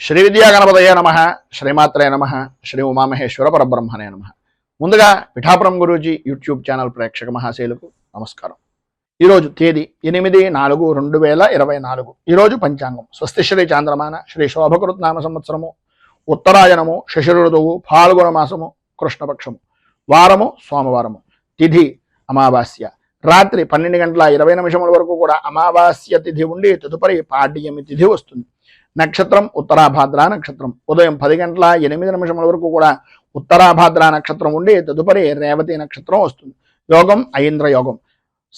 శ్రీ విద్యా గణపతయే నమః, శ్రీమాత్రే నమః, శ్రీ ఉమామహేశ్వర పరబ్రహ్మణే నమః. ముందుగా పిఠాపురం గురూజీ యూట్యూబ్ ఛానల్ ప్రేక్షక మహాశైలకు నమస్కారం. ఈరోజు తేదీ 8/4/2024. ఈరోజు పంచాంగం స్వస్తి శ్రీ చాంద్రమాన శ్రీ శోభకృత్ నామ సంవత్సరము, ఉత్తరాయణము, శశిర ఋతువు, ఫాల్గుణ మాసము, కృష్ణపక్షము, వారము సోమవారము, తిథి అమావాస్య. రాత్రి 12:20 వరకు కూడా అమావాస్య తిథి ఉండి తదుపరి పాడ్యమి తిథి వస్తుంది. నక్షత్రం ఉత్తరాభాద్ర నక్షత్రం. ఉదయం 10:08 వరకు కూడా ఉత్తరాభాద్ర నక్షత్రం ఉండి తదుపరి రేవతి నక్షత్రం వస్తుంది. యోగం ఐంద్ర యోగం.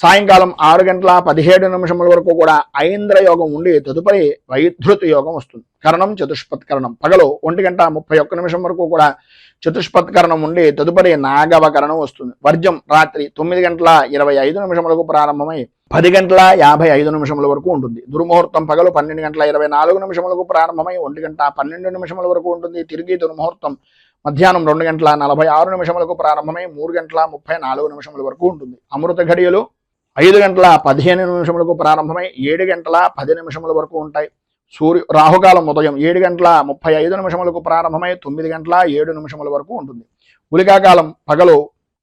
సాయంకాలం 6:17 వరకు కూడా ఐంద్ర యోగం ఉండి తదుపరి వైధృతి యోగం వస్తుంది. కరణం చతుష్పత్కరణం. పగలు 1:31 వరకు కూడా చతుష్పత్కరణం ఉండి తదుపరి నాగవ కరణం వస్తుంది. వర్జం రాత్రి 9:25 ప్రారంభమై 10:55 వరకు ఉంటుంది. దుర్ముహూర్తం పగలు 12:24 ప్రారంభమై 1:12 వరకు ఉంటుంది. తిరిగి దుర్ముహూర్తం మధ్యాహ్నం 2:46 ప్రారంభమై 3:34 వరకు ఉంటుంది. అమృత ఘడియలు 5:15 ప్రారంభమై 7:10 వరకు ఉంటాయి. రాహుకాలం ఉదయం 7:35 ప్రారంభమై 9:07 వరకు ఉంటుంది. గుళికాకాలం పగలు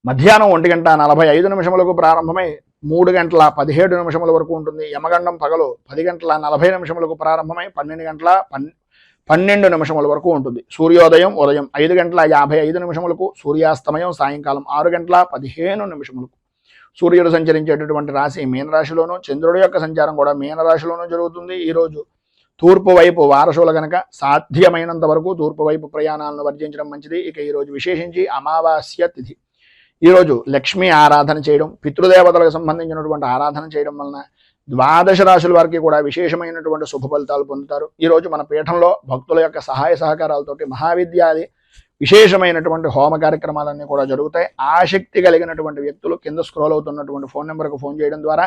మధ్యాహ్నం 1:45 ప్రారంభమై 3:17 వరకు ఉంటుంది. యమగండం పగలు 10:40 ప్రారంభమై 12:12 వరకు ఉంటుంది. సూర్యోదయం ఉదయం 5:55 సూర్యాస్తమయం సాయంకాలం 6:15 సూర్యుడు సంచరించేటటువంటి రాశి మీనరాశిలోను, చంద్రుడి యొక్క సంచారం కూడా మీనరాశిలోనూ జరుగుతుంది. ఈరోజు తూర్పు వైపు వారసుల గనక సాధ్యమైనంత వరకు తూర్పు వైపు ప్రయాణాలను వర్జించడం మంచిది. ఇక ఈరోజు విశేషించి అమావాస్య తిథి. ఈరోజు లక్ష్మీ ఆరాధన చేయడం, పితృదేవతలకు సంబంధించినటువంటి ఆరాధన చేయడం వలన 12 రాశుల వారికి కూడా విశేషమైనటువంటి శుభ ఫలితాలు పొందుతారు. ఈరోజు మన పీఠంలో భక్తుల యొక్క సహాయ సహకారాలతోటి మహావిద్యాది విశేషమైనటువంటి హోమ కార్యక్రమాలన్నీ కూడా జరుగుతాయి. ఆసక్తి కలిగినటువంటి వ్యక్తులు కింద స్క్రోల్ అవుతున్నటువంటి ఫోన్ నెంబర్కు ఫోన్ చేయడం ద్వారా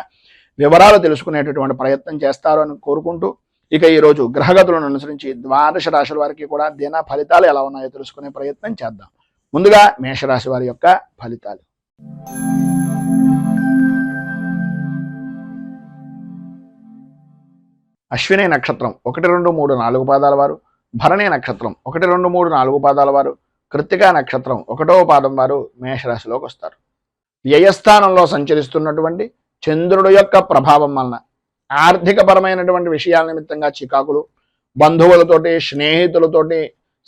వివరాలు తెలుసుకునేటటువంటి ప్రయత్నం చేస్తారు అని కోరుకుంటూ, ఇక ఈరోజు గ్రహగతులను అనుసరించి 12 రాశుల వారికి కూడా దిన ఫలితాలు ఎలా ఉన్నాయో తెలుసుకునే ప్రయత్నం చేద్దాం. ముందుగా మేషరాశి వారి యొక్క ఫలితాలు. అశ్విని నక్షత్రం 1, 2, 3, 4 పాదాల వారు, భరణి నక్షత్రం 1, 2, 3, 4 పాదాల వారు, కృత్తికా నక్షత్రం 1వ పాదం వారు మేషరాశిలోకి వస్తారు. వ్యయస్థానంలో సంచరిస్తున్నటువంటి చంద్రుడు యొక్క ప్రభావం వలన ఆర్థికపరమైనటువంటి విషయాల నిమిత్తంగా చికాకులు, బంధువులతోటి, స్నేహితులతోటి,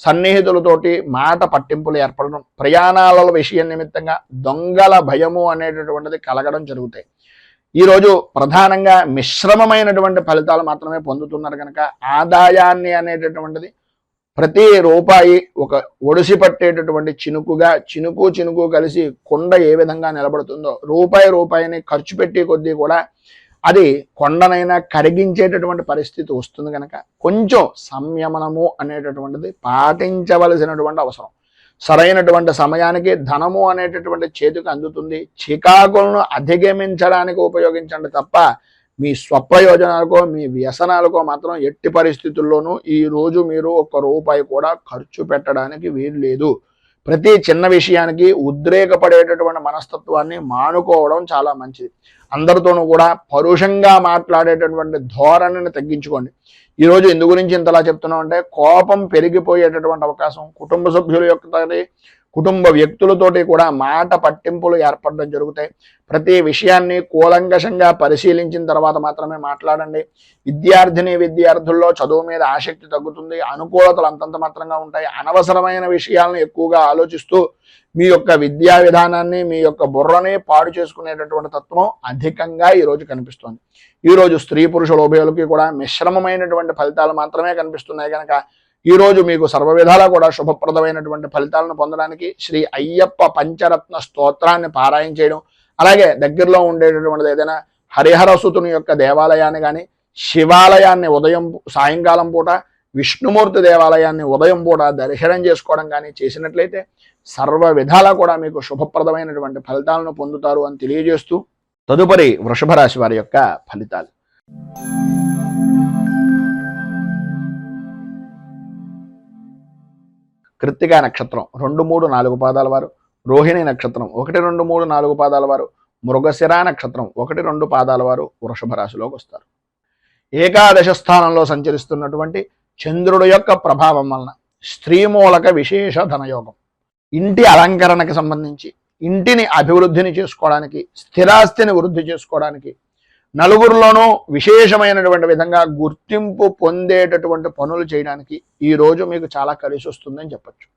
సన్నిహితులతోటి మాట పట్టింపులు ఏర్పడడం, ప్రయాణాల విషయం నిమిత్తంగా దొంగల భయము అనేటటువంటిది కలగడం జరుగుతాయి. ఈరోజు ప్రధానంగా మిశ్రమమైనటువంటి ఫలితాలు మాత్రమే పొందుతున్నారు కనుక ఆదాయాన్ని అనేటటువంటిది ప్రతి రూపాయి ఒక ఒడిసి పట్టేటటువంటి చినుకుగా, చినుకు కలిసి కొండ ఏ విధంగా నిలబడుతుందో రూపాయిని ఖర్చు పెట్టే కొద్దీ కూడా అది కొండనైనా కరిగించేటటువంటి పరిస్థితి వస్తుంది కనుక కొంచెం సంయమనము అనేటటువంటిది పాటించవలసినటువంటి అవసరం. సరైనటువంటి సమయానికి ధనము అనేటటువంటి చేతికి అందుతుంది. చికాకులను అధిగమించడానికి ఉపయోగించండి తప్ప మీ స్వప్రయోజనాలకో మీ వ్యసనాలకో మాత్రం ఎట్టి పరిస్థితుల్లోనూ ఈరోజు మీరు ₹1 కూడా ఖర్చు పెట్టడానికి వీలు లేదు. ప్రతి చిన్న విషయానికి ఉద్రేకపడేటటువంటి మనస్తత్వాన్ని మానుకోవడం చాలా మంచిది. అందరితోనూ కూడా పరుషంగా మాట్లాడేటటువంటి ధోరణిని తగ్గించుకోండి. ఈరోజు ఎందు గురించి ఇంతలా చెప్తున్నాం అంటే కోపం పెరిగిపోయేటటువంటి అవకాశం, కుటుంబ సభ్యుల యొక్క కుటుంబ వ్యక్తులతోటి కూడా మాట పట్టింపులు ఏర్పడడం జరుగుతాయి. ప్రతి విషయాన్ని కూలంకషంగా పరిశీలించిన తర్వాత మాత్రమే మాట్లాడండి. విద్యార్థుల్లో చదువు మీద ఆసక్తి తగ్గుతుంది. అనుకూలతలు అంతంత మాత్రంగా ఉంటాయి. అనవసరమైన విషయాలను ఎక్కువగా ఆలోచిస్తూ మీ యొక్క విద్యా విధానాన్ని, మీ యొక్క బుర్రని పాడు చేసుకునేటటువంటి తత్వం అధికంగా ఈరోజు కనిపిస్తుంది. ఈరోజు స్త్రీ పురుషుల ఉభయులకి కూడా మిశ్రమమైనటువంటి ఫలితాలు మాత్రమే కనిపిస్తున్నాయి కనుక ఈరోజు మీకు సర్వవిధాలా కూడా శుభప్రదమైనటువంటి ఫలితాలను పొందడానికి శ్రీ అయ్యప్ప పంచరత్న స్తోత్రాన్ని పారాయణ చేయడం, అలాగే దగ్గరలో ఉండేటటువంటిది ఏదైనా హరిహరసుతుని యొక్క దేవాలయాన్ని కానీ, శివాలయాన్ని సాయంకాలం పూట, విష్ణుమూర్తి దేవాలయాన్ని ఉదయం పూట దర్శనం చేసుకోవడం కానీ చేసినట్లయితే సర్వ విధాలా కూడా మీకు శుభప్రదమైనటువంటి ఫలితాలను పొందుతారు అని తెలియజేస్తూ, తదుపరి వృషభ రాశి వారి యొక్క ఫలితాలు. కృత్తికా నక్షత్రం 2, 3, 4 పాదాల వారు, రోహిణి నక్షత్రం 1, 2, 3, 4 పాదాల వారు, మృగశిర నక్షత్రం 1, 2 పాదాల వారు వృషభ రాశిలోకి వస్తారు. ఏకాదశ స్థానంలో సంచరిస్తున్నటువంటి చంద్రుడి యొక్క ప్రభావం వలన స్త్రీ మూలక విశేష ధనయోగం, ఇంటి అలంకరణకి సంబంధించి ఇంటిని అభివృద్ధిని చేసుకోవడానికి, స్థిరాస్తిని వృద్ధి చేసుకోవడానికి, నలుగురిలోనూ విశేషమైనటువంటి విధంగా గుర్తింపు పొందేటటువంటి పనులు చేయడానికి ఈరోజు మీకు చాలా కలిసి వస్తుందని చెప్పచ్చు.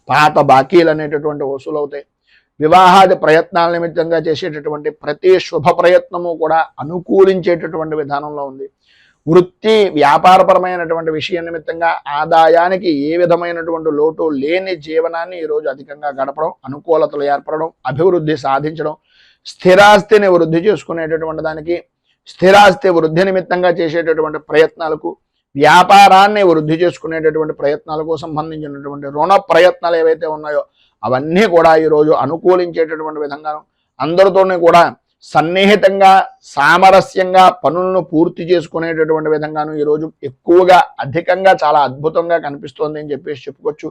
పాత బాకీలు అనేటటువంటి వసూలవుతాయి. వివాహాది ప్రయత్నాల నిమిత్తంగా చేసేటటువంటి ప్రతి శుభ ప్రయత్నము కూడా అనుకూలించేటటువంటి విధానంలో ఉంది. వృత్తి వ్యాపారపరమైనటువంటి విషయం నిమిత్తంగా ఆదాయానికి ఏ విధమైనటువంటి లోటు లేని జీవనాన్ని ఈరోజు అధికంగా గడపడం, అనుకూలతలు ఏర్పడడం, అభివృద్ధి సాధించడం, స్థిరాస్తిని వృద్ధి చేసుకునేటటువంటి దానికి, స్థిరాస్తి వృద్ధి నిమిత్తంగా చేసేటటువంటి ప్రయత్నాలకు, వ్యాపారాన్ని వృద్ధి చేసుకునేటటువంటి ప్రయత్నాలకు సంబంధించినటువంటి రుణ ప్రయత్నాలు ఏవైతే ఉన్నాయో అవన్నీ కూడా ఈరోజు అనుకూలించేటటువంటి విధంగాను, అందరితోనే కూడా సన్నిహితంగా సామరస్యంగా పనులను పూర్తి చేసుకునేటటువంటి విధంగాను ఈరోజు ఎక్కువగా అధికంగా చాలా అద్భుతంగా కనిపిస్తోంది అని చెప్పేసి చెప్పుకోవచ్చు.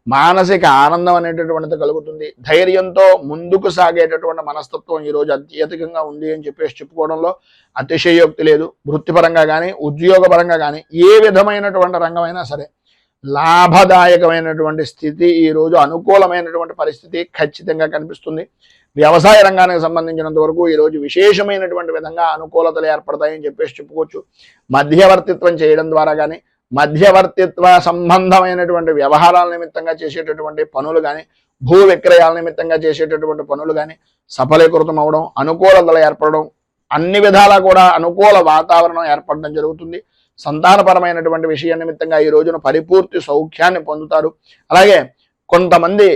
మానసిక ఆనందం అనేటటువంటిది కలుగుతుంది. ధైర్యంతో ముందుకు సాగేటటువంటి మనస్తత్వం ఈరోజు అత్యధికంగా ఉంది అని చెప్పేసి చెప్పుకోవడంలో అతిశయోక్తి లేదు. వృత్తిపరంగా కానీ ఉద్యోగపరంగా కానీ ఏ విధమైనటువంటి రంగమైనా సరే లాభదాయకమైనటువంటి స్థితి, ఈరోజు అనుకూలమైనటువంటి పరిస్థితి ఖచ్చితంగా కనిపిస్తుంది. వ్యవసాయ రంగానికి సంబంధించినంత వరకు ఈరోజు విశేషమైనటువంటి విధంగా అనుకూలతలు ఏర్పడతాయని చెప్పేసి చెప్పుకోవచ్చు. మధ్యవర్తిత్వం చేయడం ద్వారా కానీ, మధ్యవర్తిత్వ సంబంధమైనటువంటి వ్యవహారాల నిమిత్తంగా చేసేటటువంటి పనులు కానీ, భూ విక్రయాల నిమిత్తంగా చేసేటటువంటి పనులు కానీ సఫలీకృతం అవడం, అనుకూలతలు ఏర్పడడం, అన్ని విధాలా కూడా అనుకూల వాతావరణం ఏర్పడడం జరుగుతుంది. సంతానపరమైనటువంటి విషయం నిమిత్తంగా ఈ రోజున పరిపూర్తి సౌఖ్యాన్ని పొందుతారు. అలాగే కొంతమంది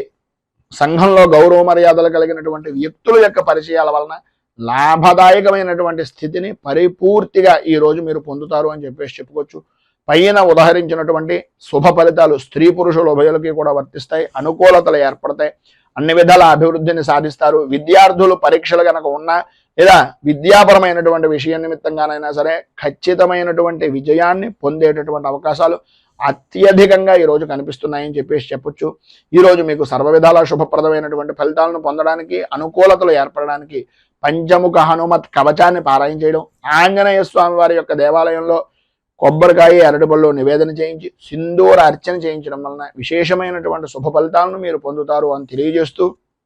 సంఘంలో గౌరవ మర్యాదలు కలిగినటువంటి వ్యక్తుల యొక్క పరిచయాల వలన లాభదాయకమైనటువంటి స్థితిని పరిపూర్తిగా ఈరోజు మీరు పొందుతారు అని చెప్పేసి చెప్పుకోవచ్చు. పైన ఉదహరించినటువంటి శుభ ఫలితాలు స్త్రీ పురుషుల ఉభయులకి కూడా వర్తిస్తాయి. అనుకూలతలు ఏర్పడతాయి. అన్ని విధాల అభివృద్ధిని సాధిస్తారు. విద్యార్థులు పరీక్షలు కనుక ఉన్నా లేదా విద్యాపరమైనటువంటి విషయం నిమిత్తంగానైనా సరే ఖచ్చితమైనటువంటి విజయాన్ని పొందేటటువంటి అవకాశాలు అత్యధికంగా ఈరోజు కనిపిస్తున్నాయని చెప్పేసి చెప్పొచ్చు. ఈరోజు మీకు సర్వ విధాల శుభప్రదమైనటువంటి ఫలితాలను పొందడానికి, అనుకూలతలు ఏర్పడడానికి పంచముఖ హనుమత్ కవచాన్ని పారాయణ చేయడం, ఆంజనేయ స్వామి వారి యొక్క దేవాలయంలో కొబ్బరికాయ అరటిపళ్ళు నివేదన చేయించి సింధూర అర్చన చేయించడం వలన విశేషమైనటువంటి శుభ ఫలితాలను మీరు పొందుతారు అని తెలియజేస్తూ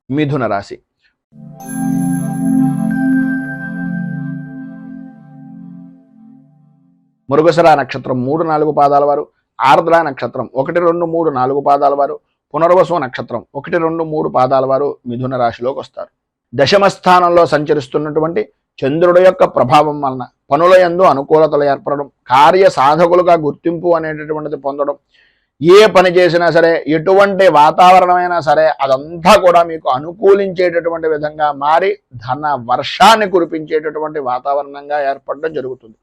మిథున రాశి. మృగశిర నక్షత్రం 3-4 పాదాల వారు, ఆర్ద్ర నక్షత్రం 1, 2, 3, 4 పాదాల వారు, పునర్వసు నక్షత్రం 1, 2, 3 పాదాల వారు మిథున రాశిలోకి వస్తారు. దశమ స్థానంలో సంచరిస్తున్నటువంటి చంద్రుడి యొక్క ప్రభావం వలన పనుల యందు అనుకూలతలు ఏర్పడడం, కార్య సాధకులుగా గుర్తింపు అనేటటువంటిది పొందడం, ఏ పని చేసినా సరే ఎటువంటి వాతావరణమైనా సరే అదంతా కూడా మీకు అనుకూలించేటటువంటి విధంగా మారి ధన వర్షాన్ని కురిపించేటటువంటి వాతావరణంగా ఏర్పడడం జరుగుతుంది.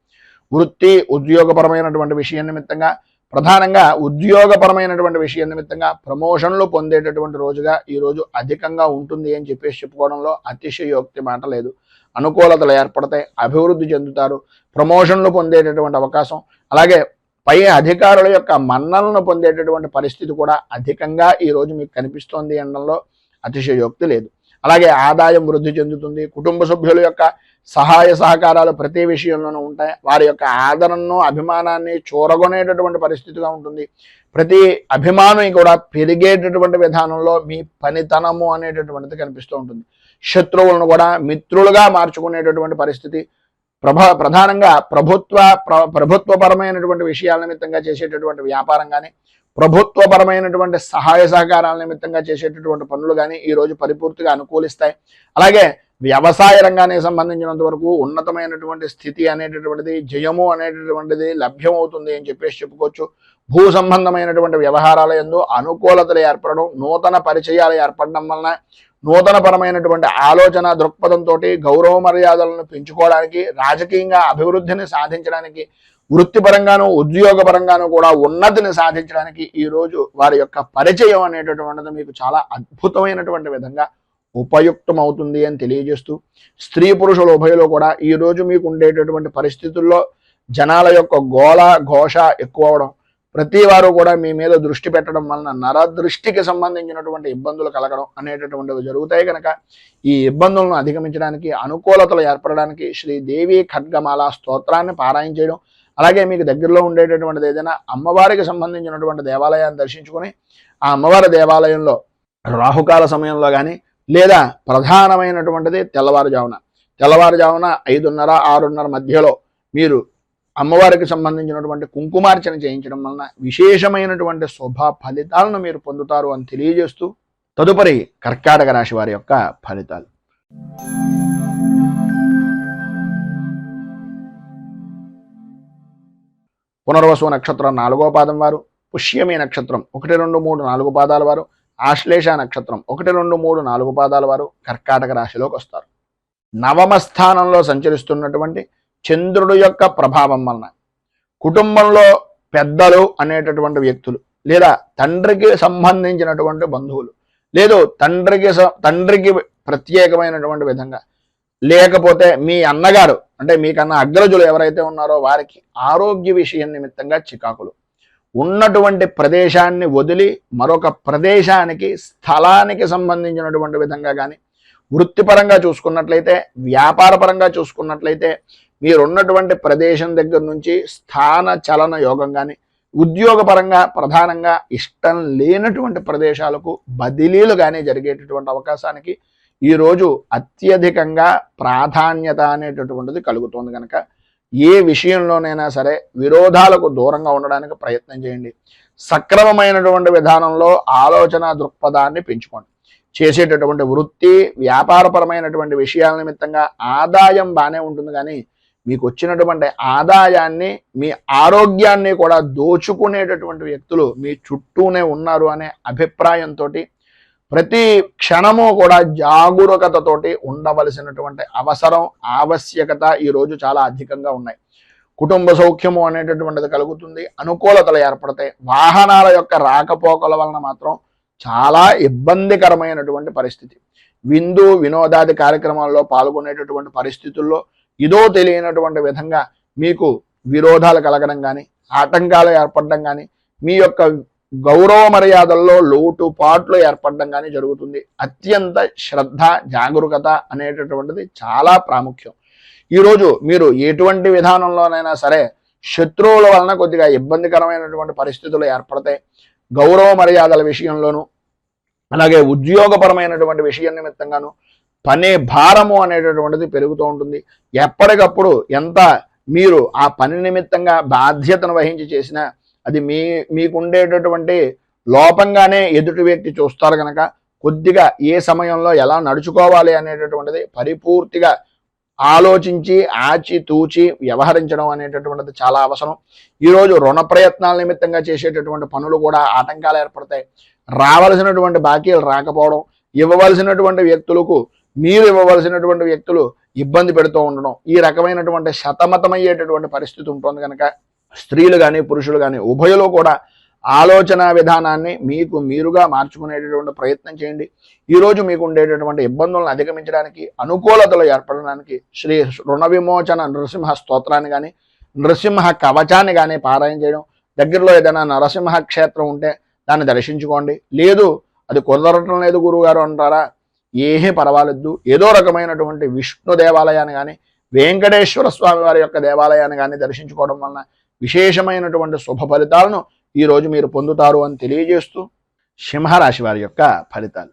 వృత్తి ఉద్యోగపరమైనటువంటి విషయం నిమిత్తంగా, ప్రధానంగా ఉద్యోగపరమైనటువంటి విషయం నిమిత్తంగా ప్రమోషన్లు పొందేటటువంటి రోజుగా ఈరోజు అధికంగా ఉంటుంది అని చెప్పేసి చెప్పుకోవడంలో అతిశయోక్తి మాట లేదు. అనుకూలతలు ఏర్పడతాయి, అభివృద్ధి చెందుతారు, ప్రమోషన్లు పొందేటటువంటి అవకాశం, అలాగే పై అధికారుల యొక్క మన్నలను పొందేటటువంటి పరిస్థితి కూడా అధికంగా ఈరోజు మీకు కనిపిస్తోంది అనడంలో అతిశయోక్తి లేదు. అలాగే ఆదాయం వృద్ధి చెందుతుంది. కుటుంబ సభ్యుల యొక్క సహాయ సహకారాలు ప్రతి విషయంలోనూ ఉంటాయి. వారి యొక్క ఆదరణను, అభిమానాన్ని చూరగొనేటటువంటి పరిస్థితిగా ఉంటుంది. ప్రతి అభిమానం కూడా పెరిగేటటువంటి విధానంలో మీ పనితనము అనేటటువంటిది కనిపిస్తూ ఉంటుంది. శత్రువులను కూడా మిత్రులుగా మార్చుకునేటటువంటి పరిస్థితి, ప్రధానంగా ప్రభుత్వపరమైనటువంటి విషయాల నిమిత్తంగా చేసేటటువంటి వ్యాపారం కానీ, ప్రభుత్వపరమైనటువంటి సహాయ సహకారాల నిమిత్తంగా చేసేటటువంటి పనులు కానీ ఈరోజు పరిపూర్తిగా అనుకూలిస్తాయి. అలాగే వ్యవసాయ రంగానికి సంబంధించినంత వరకు ఉన్నతమైనటువంటి స్థితి అనేటటువంటిది, జయము అనేటటువంటిది లభ్యమవుతుంది అని చెప్పేసి చెప్పుకోవచ్చు. భూ సంబంధమైనటువంటి వ్యవహారాల యందు అనుకూలతలు ఏర్పడడం, నూతన పరిచయాలు ఏర్పడడం వలన నూతన పరమైనటువంటి ఆలోచన దృక్పథంతో గౌరవ మర్యాదలను పెంచుకోవడానికి, రాజకీయంగా అభివృద్ధిని సాధించడానికి, వృత్తిపరంగాను ఉద్యోగపరంగాను కూడా ఉన్నతిని సాధించడానికి ఈరోజు వారి యొక్క పరిచయం అనేటటువంటిది మీకు చాలా అద్భుతమైనటువంటి విధంగా ఉపయుక్తం అవుతుంది అని తెలియజేస్తూ, స్త్రీ పురుషుల ఉభయలో కూడా ఈరోజు మీకు ఉండేటటువంటి పరిస్థితుల్లో జనాల యొక్క గోళ ఘోష ఎక్కువ అవడం, ప్రతి వారు కూడా మీ మీద దృష్టి పెట్టడం వలన నరదృష్టికి సంబంధించినటువంటి ఇబ్బందులు కలగడం అనేటటువంటివి జరుగుతాయి. కనుక ఈ ఇబ్బందులను అధిగమించడానికి, అనుకూలతలు ఏర్పడడానికి శ్రీదేవి ఖడ్గమాల స్తోత్రాన్ని పారాయణ చేయడం, అలాగే మీకు దగ్గరలో ఉండేటటువంటిది ఏదైనా అమ్మవారికి సంబంధించినటువంటి దేవాలయాన్ని దర్శించుకొని ఆ అమ్మవారి దేవాలయంలో రాహుకాల సమయంలో కానీ లేదా ప్రధానమైనటువంటిది తెల్లవారుజామున 5:30, 6:30 మధ్యలో మీరు అమ్మవారికి సంబంధించినటువంటి కుంకుమార్చన చేయించడం వలన విశేషమైనటువంటి శుభ ఫలితాలను మీరు పొందుతారు అని తెలియజేస్తూ తదుపరి కర్కాటక రాశి వారి యొక్క ఫలితాలు. పునర్వసు నక్షత్రం 4వ పాదం వారు, పుష్యమి నక్షత్రం 1, 2, 3, 4 పాదాల వారు, ఆశ్లేష నక్షత్రం 1, 2, 3, 4 పాదాల వారు కర్కాటక రాశిలోకి వస్తారు. నవమ స్థానంలో సంచరిస్తున్నటువంటి చంద్రుడు యొక్క ప్రభావం వలన కుటుంబంలో పెద్దలు అనేటటువంటి వ్యక్తులు లేదా తండ్రికి సంబంధించినటువంటి బంధువులు లేదు తండ్రికి ప్రత్యేకమైనటువంటి విధంగా లేకపోతే మీ అన్నగారు అంటే మీకన్నా అగ్రజులు ఎవరైతే ఉన్నారో వారికి ఆరోగ్య విషయం నిమిత్తంగా చికాకులు, ఉన్నటువంటి ప్రదేశాన్ని వదిలి మరొక ప్రదేశానికి స్థలానికి సంబంధించినటువంటి విధంగా కానీ, వృత్తిపరంగా చూసుకున్నట్లయితే వ్యాపారపరంగా చూసుకున్నట్లయితే మీరున్నటువంటి ప్రదేశం దగ్గర నుంచి స్థాన చలన యోగం కానీ, ఉద్యోగపరంగా ప్రధానంగా ఇష్టం లేనటువంటి ప్రదేశాలకు బదిలీలు కానీ జరిగేటటువంటి అవకాశానికి ఈరోజు అత్యధికంగా ప్రాధాన్యత అనేటటువంటిది కలుగుతుంది. కనుక ఏ విషయంలోనైనా సరే విరోధాలకు దూరంగా ఉండడానికి ప్రయత్నం చేయండి. సక్రమమైనటువంటి విధానంలో ఆలోచన దృక్పథాన్ని పెంచుకోండి. చేసేటటువంటి వృత్తి వ్యాపారపరమైనటువంటి విషయాల నిమిత్తంగా ఆదాయం బాగానే ఉంటుంది, కానీ మీకు వచ్చినటువంటి ఆదాయాన్ని మీ ఆరోగ్యాన్ని కూడా దోచుకునేటటువంటి వ్యక్తులు మీ చుట్టూనే ఉన్నారు అనే అభిప్రాయంతో ప్రతి క్షణము కూడా జాగరూకతతోటి ఉండవలసినటువంటి అవసరం ఆవశ్యకత ఈరోజు చాలా అధికంగా ఉన్నాయి. కుటుంబ సౌఖ్యము అనేటటువంటిది కలుగుతుంది, అనుకూలతలు ఏర్పడతాయి. వాహనాల యొక్క రాకపోకల వలన మాత్రం చాలా ఇబ్బందికరమైనటువంటి పరిస్థితి. విందు వినోదాది కార్యక్రమాల్లో పాల్గొనేటటువంటి పరిస్థితుల్లో ఇదో తెలియనటువంటి విధంగా మీకు విరోధాలు కలగడం కానీ, ఆటంకాలు ఏర్పడడం కానీ, మీ యొక్క గౌరవ మర్యాదల్లో లోటుపాట్లు ఏర్పడడం కానీ జరుగుతుంది. అత్యంత శ్రద్ధ జాగరూకత అనేటటువంటిది చాలా ప్రాముఖ్యం. ఈరోజు మీరు ఎటువంటి విధానంలోనైనా సరే శత్రువుల వలన కొద్దిగా ఇబ్బందికరమైనటువంటి పరిస్థితులు ఏర్పడతాయి. గౌరవ మర్యాదల విషయంలోనూ అలాగే ఉద్యోగపరమైనటువంటి విషయం నిమిత్తంగాను పని భారము అనేటటువంటిది పెరుగుతూ ఉంటుంది. ఎప్పటికప్పుడు ఎంత మీరు ఆ పని నిమిత్తంగా బాధ్యతను వహించి చేసినా అది మీకుండేటటువంటి లోపంగానే ఎదుటి వ్యక్తి చూస్తారు. కనుక కొద్దిగా ఏ సమయంలో ఎలా నడుచుకోవాలి అనేటటువంటిది పరిపూర్తిగా ఆలోచించి ఆచితూచి వ్యవహరించడం అనేటటువంటిది చాలా అవసరం. ఈరోజు రుణ ప్రయత్నాల నిమిత్తంగా చేసేటటువంటి పనులు కూడా ఆటంకాలు ఏర్పడతాయి. రావలసినటువంటి బాకీలు రాకపోవడం, ఇవ్వవలసినటువంటి వ్యక్తులకు మీరు ఇవ్వవలసినటువంటి వ్యక్తులు ఇబ్బంది పెడుతూ ఉండడం, ఈ రకమైనటువంటి సతమతమయ్యేటటువంటి పరిస్థితి ఉంటుంది. కనుక స్త్రీలు కానీ పురుషులు కానీ ఉభయలో కూడా ఆలోచన విధానాన్ని మీకు మీరుగా మార్చుకునేటటువంటి ప్రయత్నం చేయండి. ఈరోజు మీకు ఉండేటటువంటి ఇబ్బందులను అధిగమించడానికి, అనుకూలతలు ఏర్పడడానికి శ్రీ రుణ విమోచన నరసింహ స్తోత్రాన్ని కానీ నరసింహ కవచాన్ని కానీ పారాయణ చేయడం, దగ్గరలో ఏదైనా నరసింహ క్షేత్రం ఉంటే దాన్ని దర్శించుకోండి. లేదు అది కుదరటం లేదు గురువుగారు అంటారా, ఏమీ పర్వాలేదు. ఏదో రకమైనటువంటి విష్ణు దేవాలయాన్ని కానీ వెంకటేశ్వర స్వామి వారి యొక్క దేవాలయాన్ని కానీ దర్శించుకోవడం వలన విశేషమైనటువంటి శుభ ఫలితాలను ఈరోజు మీరు పొందుతారు అని తెలియజేస్తూ సింహరాశి వారి యొక్క ఫలితాలు.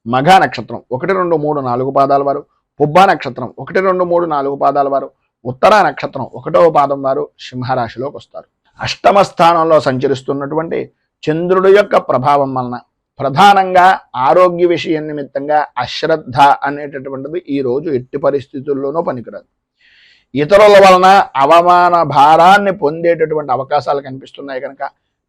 మఘ నక్షత్రం 1, 2, 3, 4 పాదాల వారు, పుబ్బ నక్షత్రం 1, 2, 3, 4 పాదాల వారు, ఉత్తర నక్షత్రం 1వ పాదం వారు సింహరాశిలోకి వస్తారు. అష్టమ స్థానంలో సంచరిస్తున్నటువంటి చంద్రుడి యొక్క ప్రభావం వలన ప్రధానంగా ఆరోగ్య విషయం నిమిత్తంగా అశ్రద్ధ అనేటటువంటిది ఈరోజు ఎట్టి పరిస్థితుల్లోనూ పనికిరాదు. ఇతరుల వలన అవమాన భారాన్ని పొందేటటువంటి అవకాశాలు కనిపిస్తున్నాయి. కనుక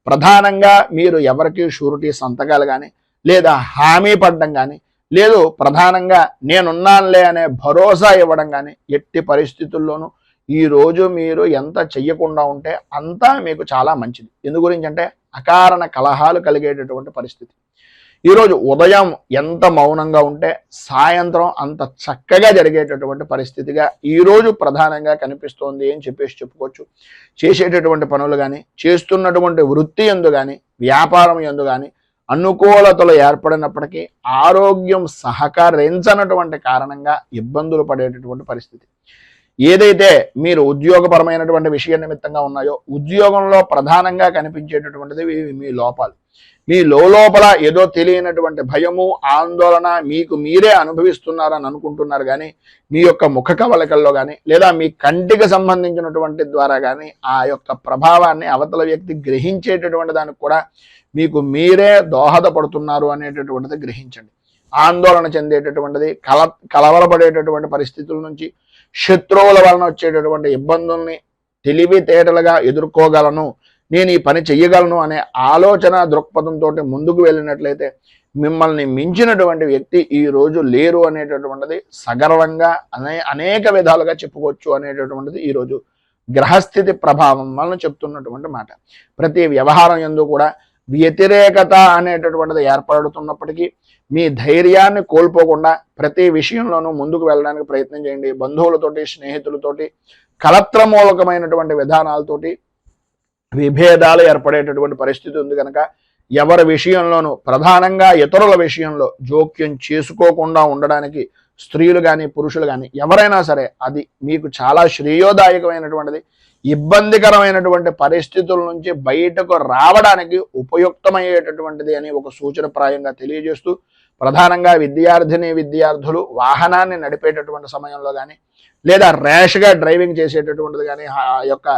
ప్రధానంగా మీరు ఎవరికి షూరిటీ సంతకాలు కానీ లేదా హామీ పడడం కానీ, లేదు ప్రధానంగా నేనున్నానులే అనే భరోసా ఇవ్వడం కానీ ఎట్టి పరిస్థితుల్లోనూ ఈరోజు మీరు ఎంత చెయ్యకుండా ఉంటే అంతా మీకు చాలా మంచిది. ఎందు గురించి అంటే అకారణ కలహాలు కలిగేటటువంటి పరిస్థితి. ఈరోజు ఉదయం ఎంత మౌనంగా ఉంటే సాయంత్రం అంత చక్కగా జరిగేటటువంటి పరిస్థితిగా ఈరోజు ప్రధానంగా కనిపిస్తోంది అని చెప్పుకోవచ్చు. చేసేటటువంటి పనులు కానీ, చేస్తున్నటువంటి వృత్తి యందు కానీ, వ్యాపారం యందు కానీ అనుకూలతలు ఏర్పడినప్పటికీ ఆరోగ్యం సహకరించనటువంటి కారణంగా ఇబ్బందులు పడేటటువంటి పరిస్థితి. ఏదైతే మీరు ఉద్యోగపరమైనటువంటి విషయ నిమిత్తంగా ఉన్నాయో ఉద్యోగంలో ప్రధానంగా కనిపించేటటువంటిది మీ లోపాలు. మీ లోపల ఏదో తెలియనటువంటి భయము, ఆందోళన మీకు మీరే అనుభవిస్తున్నారని అనుకుంటున్నారు. కానీ మీ యొక్క ముఖ కవళికల్లో కానీ లేదా మీ కంటికి సంబంధించినటువంటి ద్వారా కానీ ఆ యొక్క ప్రభావాన్ని అవతల వ్యక్తి గ్రహించేటటువంటి దానికి కూడా మీకు మీరే దోహదపడుతున్నారు అనేటటువంటిది గ్రహించండి. ఆందోళన చెందేటటువంటిది, కలవరపడేటటువంటి పరిస్థితుల నుంచి, శత్రువుల వలన వచ్చేటటువంటి ఇబ్బందుల్ని తెలివితేటలుగా ఎదుర్కోగలను, నేను ఈ పని చెయ్యగలను అనే ఆలోచన దృక్పథంతో ముందుకు వెళ్ళినట్లయితే మిమ్మల్ని మించినటువంటి వ్యక్తి ఈ రోజు లేరు అనేటటువంటిది సగర్వంగా అనేక విధాలుగా చెప్పుకోవచ్చు అనేటటువంటిది ఈరోజు గ్రహస్థితి ప్రభావం వలన చెప్తున్నటువంటి మాట. ప్రతి వ్యవహారం యందు కూడా వ్యతిరేకత అనేటటువంటిది ఏర్పడుతున్నప్పటికీ మీ ధైర్యాన్ని కోల్పోకుండా ప్రతి విషయంలోనూ ముందుకు వెళ్ళడానికి ప్రయత్నం చేయండి. బంధువులతోటి, స్నేహితులతోటి కలత్రమూలకమైనటువంటి విధానాలతోటి విభేదాలు ఏర్పడేటటువంటి పరిస్థితి ఉంది కనుక ఎవరి విషయంలోనూ ప్రధానంగా ఇతరుల విషయంలో జోక్యం చేసుకోకుండా ఉండడానికి స్త్రీలు కానీ పురుషులు కానీ ఎవరైనా సరే అది మీకు చాలా శ్రేయోదాయకమైనటువంటిది. ఇబ్బందికరమైనటువంటి పరిస్థితుల నుంచి బయటకు రావడానికి ఉపయుక్తమయ్యేటటువంటిది అని ఒక సూచనప్రాయంగా తెలియజేస్తూ, ప్రధానంగా విద్యార్థులు వాహనాన్ని నడిపేటటువంటి సమయంలో కానీ లేదా ర్యాష్గా డ్రైవింగ్ చేసేటటువంటిది కానీ ఆ యొక్క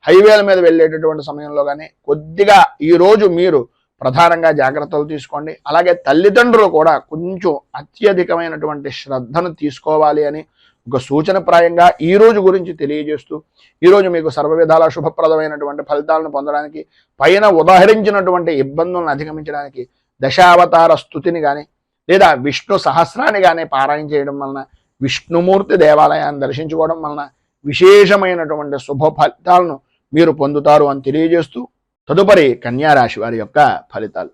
హైవేల మీద వెళ్ళేటటువంటి సమయంలో కానీ కొద్దిగా ఈరోజు మీరు ప్రధానంగా జాగ్రత్తలు తీసుకోండి. అలాగే తల్లిదండ్రులు కూడా కొంచెం అత్యధికమైనటువంటి శ్రద్ధను తీసుకోవాలి అని ఒక సూచనప్రాయంగా ఈ రోజు గురించి తెలియజేస్తూ, ఈరోజు మీకు సర్వ విధాల శుభప్రదమైనటువంటి ఫలితాలను పొందడానికి, పైన ఉదాహరించినటువంటి ఇబ్బందులను అధిగమించడానికి దశావతార స్తుతిని కానీ లేదా విష్ణు సహస్రాన్ని కానీ పారాయణ చేయడం వలన, విష్ణుమూర్తి దేవాలయాన్ని దర్శించుకోవడం వలన విశేషమైనటువంటి శుభ ఫలితాలను మీరు పొందుతారు అని తెలియజేస్తూ, తదుపరి కన్యారాశి వారి యొక్క ఫలితాలు.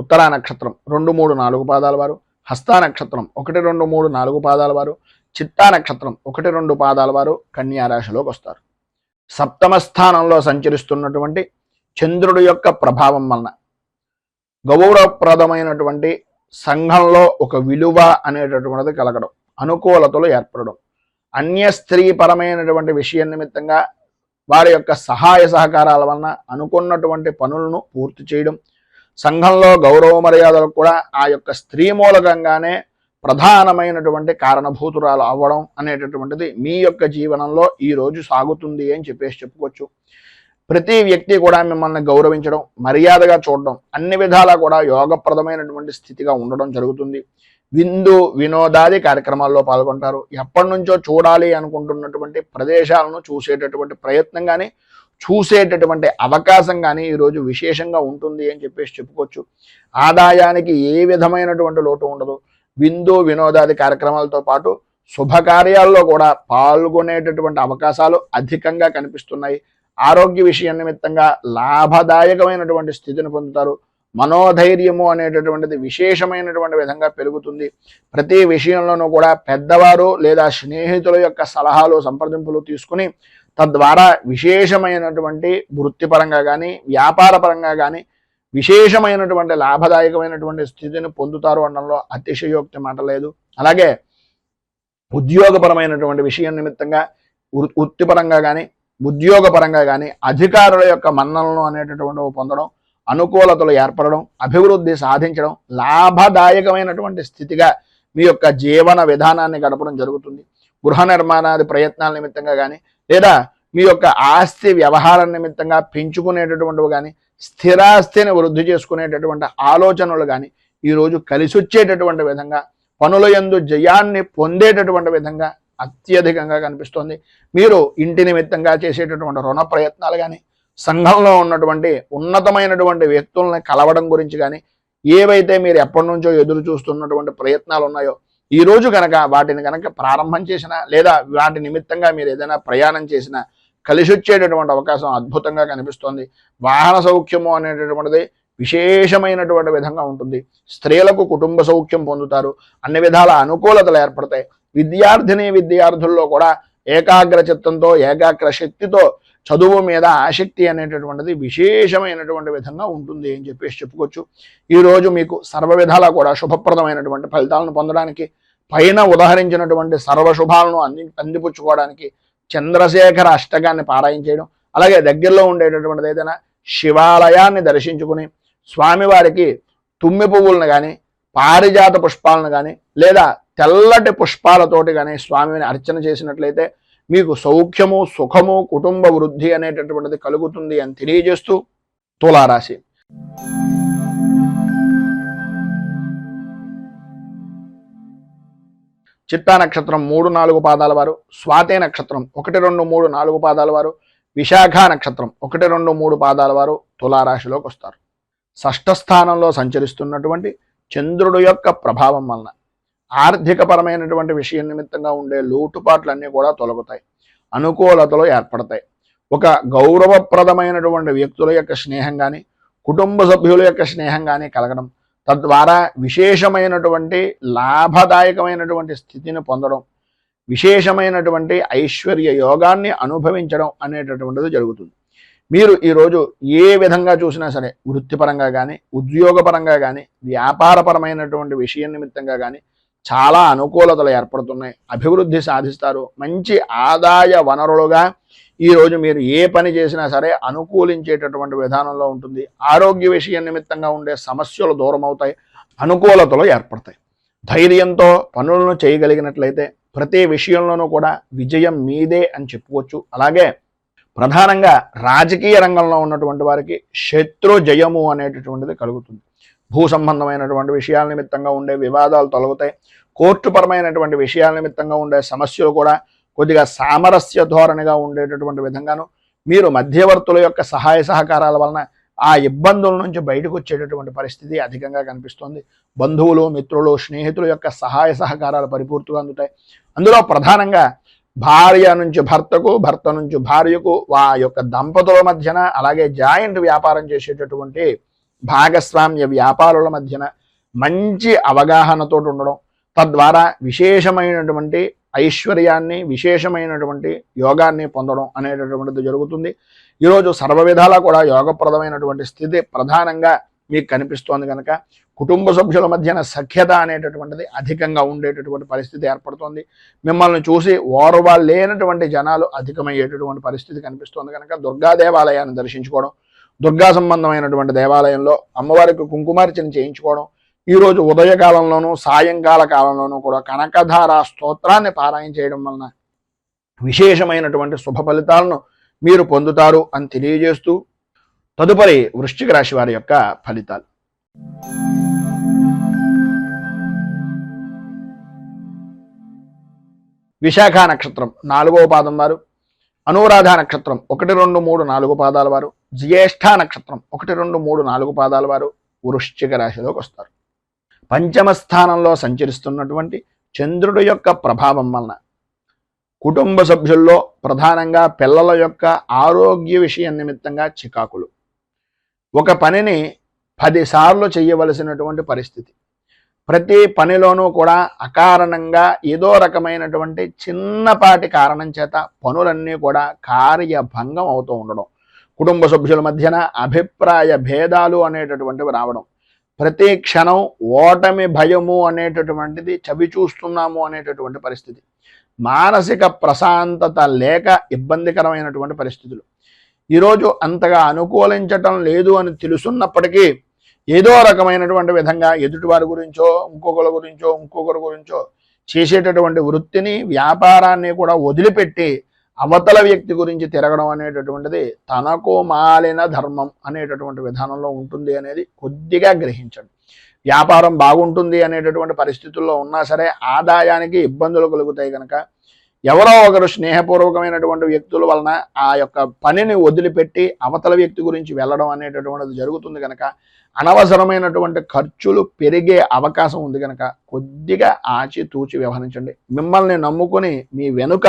ఉత్తరా నక్షత్రం 2, 3, 4 పాదాల వారు, హస్తా నక్షత్రం 1, 2, 3, 4 పాదాల వారు, చిత్తా నక్షత్రం 1, 2 పాదాల వారు కన్యారాశిలోకి వస్తారు. సప్తమ స్థానంలో సంచరిస్తున్నటువంటి చంద్రుడి యొక్క ప్రభావం వలన గౌరవప్రదమైనటువంటి సంఘంలో ఒక విలువ అనేటటువంటిది కలగడం, అనుకూలతలు ఏర్పడడం, అన్య స్త్రీ పరమైనటువంటి విషయం నిమిత్తంగా వారి యొక్క సహాయ సహకారాల వలన అనుకున్నటువంటి పనులను పూర్తి చేయడం, సంఘంలో గౌరవ మర్యాదలకు కూడా ఆ యొక్క స్త్రీ మూలకంగానే ప్రధానమైనటువంటి కారణభూతురాలు అవ్వడం అనేటటువంటిది మీ యొక్క జీవనంలో ఈరోజు సాగుతుంది అని చెప్పుకోవచ్చు. ప్రతి వ్యక్తి కూడా మిమ్మల్ని గౌరవించడం, మర్యాదగా చూడడం, అన్ని విధాలా కూడా యోగప్రదమైనటువంటి స్థితిగా ఉండడం జరుగుతుంది. విందు వినోదాది కార్యక్రమాల్లో పాల్గొంటారు. ఎప్పటి నుంచో చూడాలి అనుకుంటున్నటువంటి ప్రదేశాలను చూసేటటువంటి ప్రయత్నం కానీ చూసేటటువంటి అవకాశం కానీ ఈరోజు విశేషంగా ఉంటుంది అని చెప్పుకోవచ్చు. ఆదాయానికి ఏ విధమైనటువంటి లోటు ఉండదు. విందు వినోదాది కార్యక్రమాలతో పాటు శుభకార్యాల్లో కూడా పాల్గొనేటటువంటి అవకాశాలు అధికంగా కనిపిస్తున్నాయి. ఆరోగ్య విషయం నిమిత్తంగా లాభదాయకమైనటువంటి స్థితిని పొందుతారు. మనోధైర్యము అనేటటువంటిది విశేషమైనటువంటి విధంగా పెరుగుతుంది. ప్రతి విషయంలోనూ కూడా పెద్దవారు లేదా స్నేహితుల యొక్క సలహాలు సంప్రదింపులు తీసుకుని తద్వారా విశేషమైనటువంటి వృత్తిపరంగా కానీ వ్యాపారపరంగా కానీ విశేషమైనటువంటి లాభదాయకమైనటువంటి స్థితిని పొందుతారు అనడంలో అతిశయోక్తి మాట లేదు. అలాగే ఉద్యోగపరమైనటువంటి విషయం నిమిత్తంగా వృత్తిపరంగా కానీ ఉద్యోగపరంగా కానీ అధికారుల యొక్క మన్ననలు అనేటటువంటివి పొందడం, అనుకూలతలు ఏర్పడడం, అభివృద్ధి సాధించడం, లాభదాయకమైనటువంటి స్థితిగా మీ యొక్క జీవన విధానాన్ని గడపడం జరుగుతుంది. గృహ నిర్మాణాది ప్రయత్నాల నిమిత్తంగా కానీ లేదా మీ యొక్క ఆస్తి వ్యవహారం నిమిత్తంగా పెంచుకునేటటువంటివి కానీ స్థిరాస్తిని వృద్ధి చేసుకునేటటువంటి ఆలోచనలు కానీ ఈరోజు కలిసి వచ్చేటటువంటి విధంగా పనుల యందు జయాన్ని పొందేటటువంటి విధంగా అత్యధికంగా కనిపిస్తోంది. మీరు ఇంటి నిమిత్తంగా చేసేటటువంటి రుణ ప్రయత్నాలు కానీ సంఘంలో ఉన్నటువంటి ఉన్నతమైనటువంటి వ్యక్తుల్ని కలవడం గురించి కానీ ఏవైతే మీరు ఎప్పటి నుంచో ఎదురు చూస్తున్నటువంటి ప్రయత్నాలు ఉన్నాయో ఈ రోజు కనుక వాటిని కనుక ప్రారంభం చేసినా లేదా వాటి నిమిత్తంగా మీరు ఏదైనా ప్రయాణం చేసినా కలిసి వచ్చేటటువంటి అవకాశం అద్భుతంగా కనిపిస్తోంది. వాహన సౌఖ్యము అనేటటువంటిది విశేషమైనటువంటి విధంగా ఉంటుంది. స్త్రీలకు కుటుంబ సౌఖ్యం పొందుతారు. అన్ని విధాల అనుకూలతలు ఏర్పడతాయి. విద్యార్థుల్లో కూడా ఏకాగ్ర చిత్తంతో ఏకాగ్ర శక్తితో చదువు మీద ఆసక్తి అనేటటువంటిది విశేషమైనటువంటి విధంగా ఉంటుంది అని చెప్పేసి చెప్పుకోవచ్చు. ఈరోజు మీకు సర్వ విధాలా కూడా శుభప్రదమైనటువంటి ఫలితాలను పొందడానికి, పైన ఉదహరించినటువంటి సర్వశుభాలను అందిపుచ్చుకోవడానికి చంద్రశేఖర అష్టకాన్ని పారాయణ చేయడం, అలాగే దగ్గరలో ఉండేటటువంటిది ఏదైనా శివాలయాన్ని దర్శించుకుని స్వామివారికి తుమ్మి పువ్వులను కానీ, పారిజాత పుష్పాలను కానీ, లేదా తెల్లటి పుష్పాలతోటి కానీ స్వామిని అర్చన చేసినట్లయితే మీకు సౌఖ్యము, సుఖము, కుటుంబ వృద్ధి అనేటటువంటిది కలుగుతుంది అని తెలియజేస్తూ తులారాశి. చిత్తా నక్షత్రం 3, 4 పాదాల వారు, స్వాతే నక్షత్రం 1, 2, 3, 4 పాదాల వారు, విశాఖ నక్షత్రం 1, 2, 3 పాదాల వారు తులారాశిలోకి వస్తారు. షష్ఠ స్థానంలో సంచరిస్తున్నటువంటి చంద్రుడు యొక్క ప్రభావం వలన ఆర్థికపరమైనటువంటి విషయం నిమిత్తంగా ఉండే లోటుపాట్లన్నీ కూడా తొలగుతాయి, అనుకూలతలు ఏర్పడతాయి. ఒక గౌరవప్రదమైనటువంటి వ్యక్తుల యొక్క స్నేహం కానీ, కుటుంబ సభ్యుల యొక్క స్నేహం కానీ కలగడం, తద్వారా విశేషమైనటువంటి లాభదాయకమైనటువంటి స్థితిని పొందడం, విశేషమైనటువంటి ఐశ్వర్య యోగాన్ని అనుభవించడం అనేటటువంటిది జరుగుతుంది. మీరు ఈరోజు ఏ విధంగా చూసినా సరే, వృత్తిపరంగా కానీ, ఉద్యోగపరంగా కానీ, వ్యాపారపరమైనటువంటి విషయం నిమిత్తంగా కానీ చాలా అనుకూలతలు ఏర్పడుతున్నాయి, అభివృద్ధి సాధిస్తారు. మంచి ఆదాయ వనరులుగా ఈరోజు మీరు ఏ పని చేసినా సరే అనుకూలించేటటువంటి విధానంలో ఉంటుంది. ఆరోగ్య విషయం నిమిత్తంగా ఉండే సమస్యలు దూరం అవుతాయి, అనుకూలతలు ఏర్పడతాయి. ధైర్యంతో పనులను చేయగలిగినట్లయితే ప్రతి విషయంలోనూ కూడా విజయం మీదే అని చెప్పుకోవచ్చు. అలాగే ప్రధానంగా రాజకీయ రంగంలో ఉన్నటువంటి వారికి శత్రు జయము అనేటటువంటిది కలుగుతుంది. భూ సంబంధమైనటువంటి విషయాల నిమిత్తంగా ఉండే వివాదాలు తొలగుతాయి. కోర్టుపరమైనటువంటి విషయాల నిమిత్తంగా ఉండే సమస్యలు కూడా కొద్దిగా సామరస్య ధోరణిగా ఉండేటటువంటి విధంగాను, మీరు మధ్యవర్తుల యొక్క సహాయ సహకారాల వలన ఆ ఇబ్బందుల నుంచి బయటకు వచ్చేటటువంటి పరిస్థితి అధికంగా కనిపిస్తుంది. బంధువులు, మిత్రులు, స్నేహితుల యొక్క సహాయ సహకారాలు పరిపూర్తిగా అందుతాయి. అందులో ప్రధానంగా భార్య నుంచి భర్తకు, భర్త నుంచి భార్యకు, ఆ యొక్క దంపతుల మధ్యన, అలాగే జాయింట్ వ్యాపారం చేసేటటువంటి భాగస్వామ్య వ్యాపారుల మధ్యన మంచి అవగాహనతో ఉండడం, తద్వారా విశేషమైనటువంటి ఐశ్వర్యాన్ని, విశేషమైనటువంటి యోగాన్ని పొందడం అనేటటువంటిది జరుగుతుంది. ఈరోజు సర్వ విధాలా కూడా యోగప్రదమైనటువంటి స్థితి ప్రధానంగా మీకు కనిపిస్తోంది కనుక కుటుంబ సభ్యుల మధ్యన సఖ్యత అనేటటువంటిది అధికంగా ఉండేటటువంటి పరిస్థితి ఏర్పడుతోంది. మిమ్మల్ని చూసి ఓర్వలేనటువంటి జనాలు అధికమయ్యేటటువంటి పరిస్థితి కనిపిస్తోంది కనుక దుర్గా దేవాలయాన్ని దర్శించుకోవడం, దుర్గా సంబంధమైనటువంటి దేవాలయంలో అమ్మవారికి కుంకుమార్చన చేయించుకోవడం, ఈరోజు ఉదయకాలంలోనూ సాయంకాల కాలంలోనూ కూడా కనకధార స్తోత్రాన్ని పారాయణ చేయడం వలన విశేషమైనటువంటి శుభ ఫలితాలను మీరు పొందుతారు అని తెలియజేస్తూ తదుపరి వృశ్చిక రాశి వారి యొక్క ఫలితాలు. విశాఖ నక్షత్రం 4వ పాదం వారు, అనురాధ నక్షత్రం 1, 2, 3, 4 పాదాల వారు, జ్యేష్ఠ నక్షత్రం 1, 2, 3, 4 పాదాల వారు వృశ్చిక రాశిలోకి వస్తారు. పంచమ స్థానంలో సంచరిస్తున్నటువంటి చంద్రుడి యొక్క ప్రభావం వలన కుటుంబ సభ్యుల్లో ప్రధానంగా పిల్లల యొక్క ఆరోగ్య విషయం నిమిత్తంగా చికాకులు, ఒక పనిని 10 సార్లు చేయవలసినటువంటి పరిస్థితి, ప్రతి పనిలోనూ కూడా అకారణంగా ఏదో రకమైనటువంటి చిన్నపాటి కారణం చేత పనులన్నీ కూడా కార్యభంగం అవుతూ ఉండడం, కుటుంబ సభ్యుల మధ్యన అభిప్రాయ భేదాలు అనేటటువంటివి రావడం, ప్రతి క్షణం ఓటమి భయము అనేటటువంటిది చవి చూస్తున్నాము అనేటటువంటి పరిస్థితి, మానసిక ప్రశాంతత లేక ఇబ్బందికరమైనటువంటి పరిస్థితులు. ఈరోజు అంతగా అనుకూలించటం లేదు అని తెలుసున్నప్పటికీ ఏదో రకమైనటువంటి విధంగా ఎదుటివారి గురించో, ఇంకొకరి గురించో చేసేటటువంటి వృత్తిని, వ్యాపారాన్ని కూడా వదిలిపెట్టి అవతల వ్యక్తి గురించి తిరగడం అనేటటువంటిది తనకు మాలిన ధర్మం అనేటటువంటి విధానంలో ఉంటుంది అనేది కొద్దిగా గ్రహించండి. వ్యాపారం బాగుంటుంది అనేటటువంటి పరిస్థితుల్లో ఉన్నా సరే ఆదాయానికి ఇబ్బందులు కలుగుతాయి కనుక ఎవరో ఒకరు స్నేహపూర్వకమైనటువంటి వ్యక్తుల వలన ఆ యొక్క పనిని వదిలిపెట్టి అవతల వ్యక్తి గురించి వెళ్ళడం అనేటటువంటిది జరుగుతుంది కనుక అనవసరమైనటువంటి ఖర్చులు పెరిగే అవకాశం ఉంది కనుక కొద్దిగా ఆచితూచి వ్యవహరించండి. మిమ్మల్ని నమ్ముకుని మీ వెనుక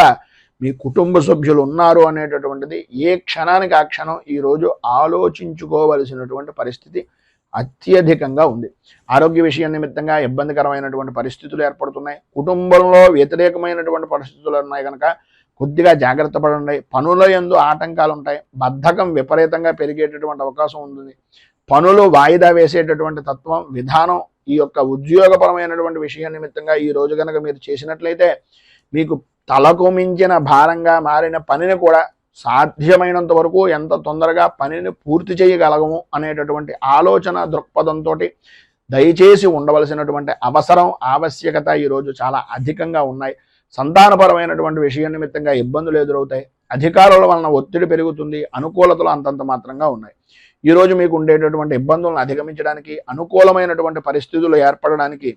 మీ కుటుంబ సభ్యులు ఉన్నారు అనేటటువంటిది ఏ క్షణానికి ఆ క్షణం ఈరోజు ఆలోచించుకోవలసినటువంటి పరిస్థితి అత్యధికంగా ఉంది. ఆరోగ్య విషయం నిమిత్తంగా ఇబ్బందికరమైనటువంటి పరిస్థితులు ఏర్పడుతున్నాయి. కుటుంబంలో వ్యతిరేకమైనటువంటి పరిస్థితులు ఉన్నాయి కనుక కొద్దిగా జాగ్రత్త పడండి. పనుల యందు ఆటంకాలు ఉంటాయి. బద్ధకం విపరీతంగా పెరిగేటటువంటి అవకాశం ఉంటుంది. పనులు వాయిదా వేసేటటువంటి తత్వం విధానం ఈ యొక్క ఉద్యోగపరమైనటువంటి విషయం నిమిత్తంగా ఈ రోజు కనుక మీరు చేసినట్లయితే మీకు తలకు మించిన భారంగా మారిన పనిని కూడా సాధ్యమైనంత వరకు ఎంత తొందరగా పనిని పూర్తి చేయగలగము అనేటటువంటి ఆలోచన దృక్పథంతో దయచేసి ఉండవలసినటువంటి అవసరం ఆవశ్యకత ఈరోజు చాలా అధికంగా ఉన్నాయి. సంతానపరమైనటువంటి విషయం నిమిత్తంగా ఇబ్బందులు ఎదురవుతాయి. అధికారుల వలన ఒత్తిడి పెరుగుతుంది. అనుకూలతలు అంతంత మాత్రంగా ఉన్నాయి. ఈరోజు మీకు ఉండేటటువంటి ఇబ్బందులను అధిగమించడానికి అనుకూలమైనటువంటి పరిస్థితులు ఏర్పడడానికి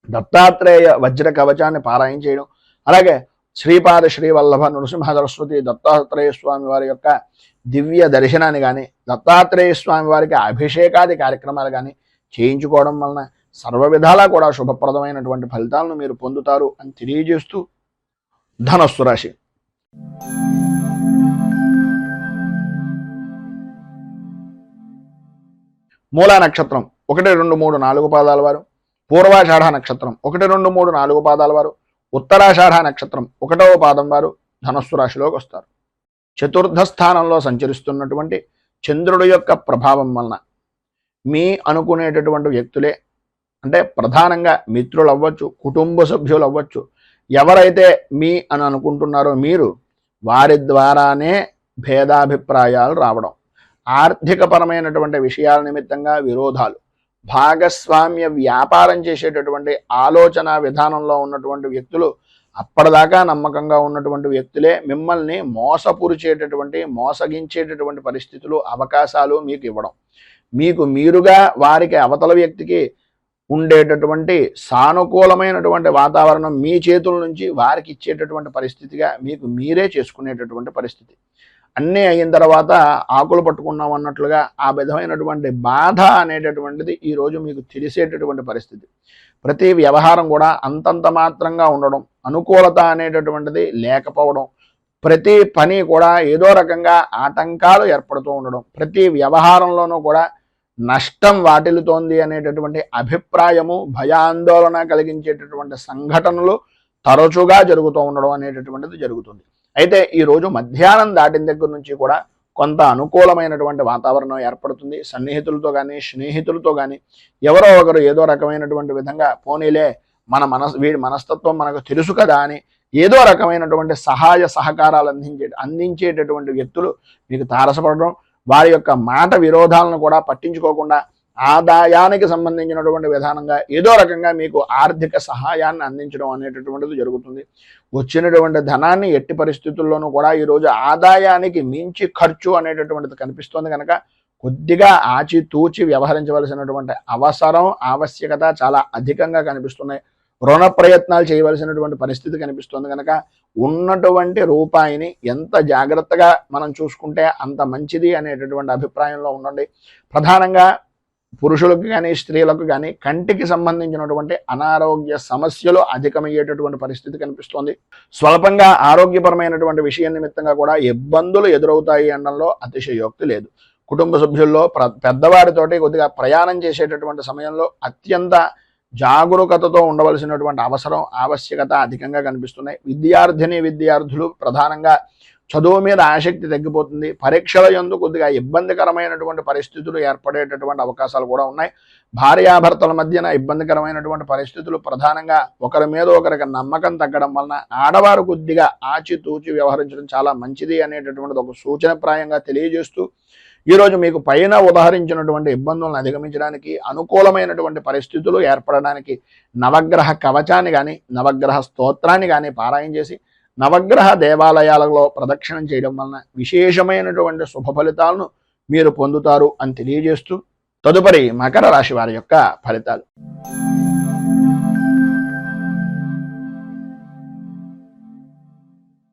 దత్తాత్రేయ వజ్ర కవచాన్ని పారాయణ చేయడం, అలాగే శ్రీపాద శ్రీవల్లభ నృసింహ సరస్వతి దత్తాత్రేయ స్వామి వారి యొక్క దివ్య దర్శనాన్ని కానీ దత్తాత్రేయ స్వామి వారికి అభిషేకాది కార్యక్రమాలు కానీ చేయించుకోవడం వలన సర్వ విధాలా కూడా శుభప్రదమైనటువంటి ఫలితాలను మీరు పొందుతారు అని తెలియజేస్తూ ధనస్సు రాశి. మూలా నక్షత్రం 1, 2, 3, 4 పాదాల వారు, పూర్వాషాఢ నక్షత్రం 1, 2, 3, 4 పాదాల వారు, ఉత్తరాషాఢ నక్షత్రం 1వ పాదం వారు ధనస్సు రాశిలోకి వస్తారు. చతుర్థ స్థానంలో సంచరిస్తున్నటువంటి చంద్రుడి యొక్క ప్రభావం వలన మీ అనుకునేటటువంటి వ్యక్తులే, అంటే ప్రధానంగా మిత్రులు అవ్వచ్చు, కుటుంబ సభ్యులు అవ్వచ్చు, ఎవరైతే మీ అని అనుకుంటున్నారో మీరు వారి ద్వారానే భేదాభిప్రాయాలు రావడం, ఆర్థికపరమైనటువంటి విషయాల నిమిత్తంగా విరోధాలు, భాగస్వామ్య వ్యాపారం చేసేటటువంటి ఆలోచన విధానంలో ఉన్నటువంటి వ్యక్తులు, అప్పటిదాకా నమ్మకంగా ఉన్నటువంటి వ్యక్తులే మిమ్మల్ని మోసపురిచేటటువంటి మోసగించేటటువంటి పరిస్థితులు అవకాశాలు మీకు ఇవ్వడం, మీకు మీరుగా వారికి అవతల వ్యక్తికి ఉండేటటువంటి సానుకూలమైనటువంటి వాతావరణం మీ చేతుల నుంచి వారికి ఇచ్చేటటువంటి పరిస్థితిగా మీకు మీరే చేసుకునేటటువంటి పరిస్థితి. అన్నీ అయిన తర్వాత ఆకులు పట్టుకున్నాం అన్నట్లుగా ఆ విధమైనటువంటి బాధ అనేటటువంటిది ఈరోజు మీకు తెలిసేటటువంటి పరిస్థితి. ప్రతి వ్యవహారం కూడా అంతంత మాత్రంగా ఉండడం, అనుకూలత అనేటటువంటిది లేకపోవడం, ప్రతి పని కూడా ఏదో రకంగా ఆటంకాలు ఏర్పడుతూ ఉండడం, ప్రతి వ్యవహారంలోనూ కూడా నష్టం వాటిల్లుతోంది అనేటటువంటి అభిప్రాయము, భయాందోళన కలిగించేటటువంటి సంఘటనలు తరచుగా జరుగుతూ ఉండడం అనేటటువంటిది జరుగుతుంది. అయితే ఈరోజు మధ్యాహ్నం దాటిన దగ్గర నుంచి కూడా కొంత అనుకూలమైనటువంటి వాతావరణం ఏర్పడుతుంది. సన్నిహితులతో కానీ స్నేహితులతో కానీ ఎవరో ఒకరు ఏదో రకమైనటువంటి విధంగా పోనీలే వీడి మనస్తత్వం మనకు తెలుసు కదా అని ఏదో రకమైనటువంటి సహాయ సహకారాలు అందించేటటువంటి వ్యక్తులు మీకు తారసపడడం, వారి యొక్క మాట విరోధాలను కూడా పట్టించుకోకుండా ఆదాయానికి సంబంధించినటువంటి విధానంగా ఏదో రకంగా మీకు ఆర్థిక సహాయాన్ని అందించడం అనేటటువంటిది జరుగుతుంది. వచ్చినటువంటి ధనాన్ని ఎట్టి పరిస్థితుల్లోనూ కూడా ఈరోజు ఆదాయానికి మించి ఖర్చు అనేటటువంటిది కనిపిస్తుంది కనుక కొద్దిగా ఆచితూచి వ్యవహరించవలసినటువంటి అవసరం ఆవశ్యకత చాలా అధికంగా కనిపిస్తున్నాయి. రుణ ప్రయత్నాలు చేయవలసినటువంటి పరిస్థితి కనిపిస్తుంది కనుక ఉన్నటువంటి రూపాయిని ఎంత జాగ్రత్తగా మనం చూసుకుంటే అంత మంచిది అనేటటువంటి అభిప్రాయంలో ఉండండి. ప్రధానంగా పురుషులకు కానీ స్త్రీలకు కానీ కంటికి సంబంధించినటువంటి అనారోగ్య సమస్యలు అధికమయ్యేటటువంటి పరిస్థితి కనిపిస్తోంది. స్వల్పంగా ఆరోగ్యపరమైనటువంటి విషయం నిమిత్తంగా కూడా ఇబ్బందులు ఎదురవుతాయి అనడంలో అతిశయోక్తి లేదు. కుటుంబ సభ్యుల్లో పెద్దవారితోటి కొద్దిగా ప్రయాణం చేసేటటువంటి సమయంలో అత్యంత జాగరూకతతో ఉండవలసినటువంటి అవసరం ఆవశ్యకత అధికంగా కనిపిస్తున్నాయి. విద్యార్థులు ప్రధానంగా చదువు మీద ఆసక్తి తగ్గిపోతుంది. పరీక్షల యందు కొద్దిగా ఇబ్బందికరమైనటువంటి పరిస్థితులు ఏర్పడేటటువంటి అవకాశాలు కూడా ఉన్నాయి. భార్యాభర్తల మధ్యన ఇబ్బందికరమైనటువంటి పరిస్థితులు, ప్రధానంగా ఒకరి మీద ఒకరికి నమ్మకం తగ్గడం వలన ఆడవారు కొద్దిగా ఆచితూచి వ్యవహరించడం చాలా మంచిది అనేటటువంటిది ఒక సూచనప్రాయంగా తెలియజేస్తూ ఈరోజు మీకు పైన ఉదాహరించినటువంటి ఇబ్బందులను అధిగమించడానికి అనుకూలమైనటువంటి పరిస్థితులు ఏర్పడడానికి నవగ్రహ కవచాన్ని కానీ నవగ్రహ స్తోత్రాన్ని కానీ పారాయణ చేసి నవగ్రహ దేవాలయాలలో ప్రదక్షిణం చేయడం వలన విశేషమైనటువంటి శుభ ఫలితాలను మీరు పొందుతారు అని తెలియజేస్తూ తదుపరి మకర రాశి వారి యొక్క ఫలితాలు.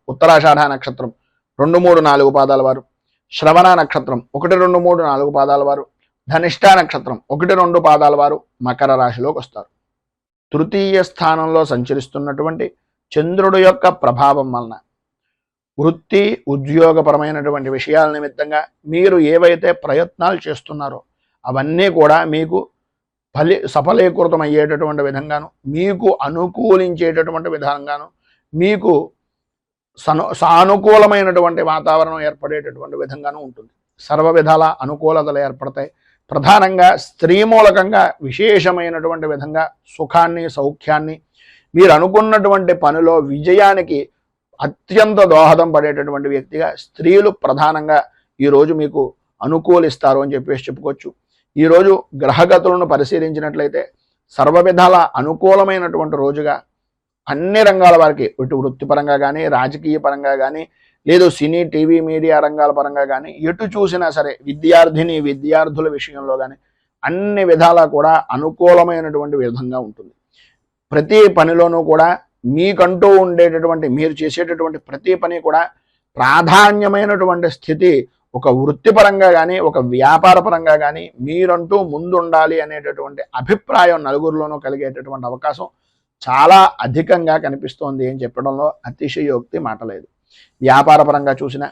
ఉత్తరాషాఢ నక్షత్రం 2, 3, 4 పాదాల వారు, శ్రవణ నక్షత్రం 1, 2, 3, 4 పాదాల వారు, ధనిష్ఠ నక్షత్రం 1, 2 పాదాల వారు మకర రాశిలోకి వస్తారు. తృతీయ స్థానంలో సంచరిస్తున్నటువంటి చంద్రుడు యొక్క ప్రభావం వలన వృత్తి ఉద్యోగపరమైనటువంటి విషయాల నిమిత్తంగా మీరు ఏవైతే ప్రయత్నాలు చేస్తున్నారో అవన్నీ కూడా మీకు సఫలీకృతం అయ్యేటటువంటి విధంగాను, మీకు అనుకూలించేటటువంటి విధంగాను, మీకు సానుకూలమైనటువంటి వాతావరణం ఏర్పడేటటువంటి విధంగానూ ఉంటుంది. సర్వ విధాల అనుకూలతలు ఏర్పడతాయి. ప్రధానంగా స్త్రీ మూలకంగా విశేషమైనటువంటి విధంగా సుఖాన్ని, సౌఖ్యాన్ని, మీరు అనుకున్నటువంటి పనిలో విజయానికి అత్యంత దోహదం పడేటటువంటి వ్యక్తిగా స్త్రీలు ప్రధానంగా ఈరోజు మీకు అనుకూలిస్తారు అని చెప్పేసి చెప్పుకోవచ్చు. ఈరోజు గ్రహగతులను పరిశీలించినట్లయితే సర్వ విధాల అనుకూలమైనటువంటి రోజుగా అన్ని రంగాల వారికి, ఇటు వృత్తిపరంగా కానీ, రాజకీయ పరంగా కానీ, లేదు సినీ, టీవీ, మీడియా రంగాల పరంగా కానీ, ఎటు చూసినా సరే విద్యార్థుల విషయంలో కానీ అన్ని విధాలా కూడా అనుకూలమైనటువంటి విధంగా ఉంటుంది. ప్రతి పనిలోనూ కూడా మీకంటూ ఉండేటటువంటి, మీరు చేసేటటువంటి ప్రతి పని కూడా ప్రాధాన్యమైనటువంటి స్థితి ఒక వృత్తిపరంగా కానీ, ఒక వ్యాపార పరంగా కానీ మీరంటూ ముందుండాలి అనేటటువంటి అభిప్రాయం నలుగురిలోనూ కలిగేటటువంటి అవకాశం చాలా అధికంగా కనిపిస్తోంది అని చెప్పడంలో అతిశయోక్తి మాట లేదు. వ్యాపార పరంగా చూసినా,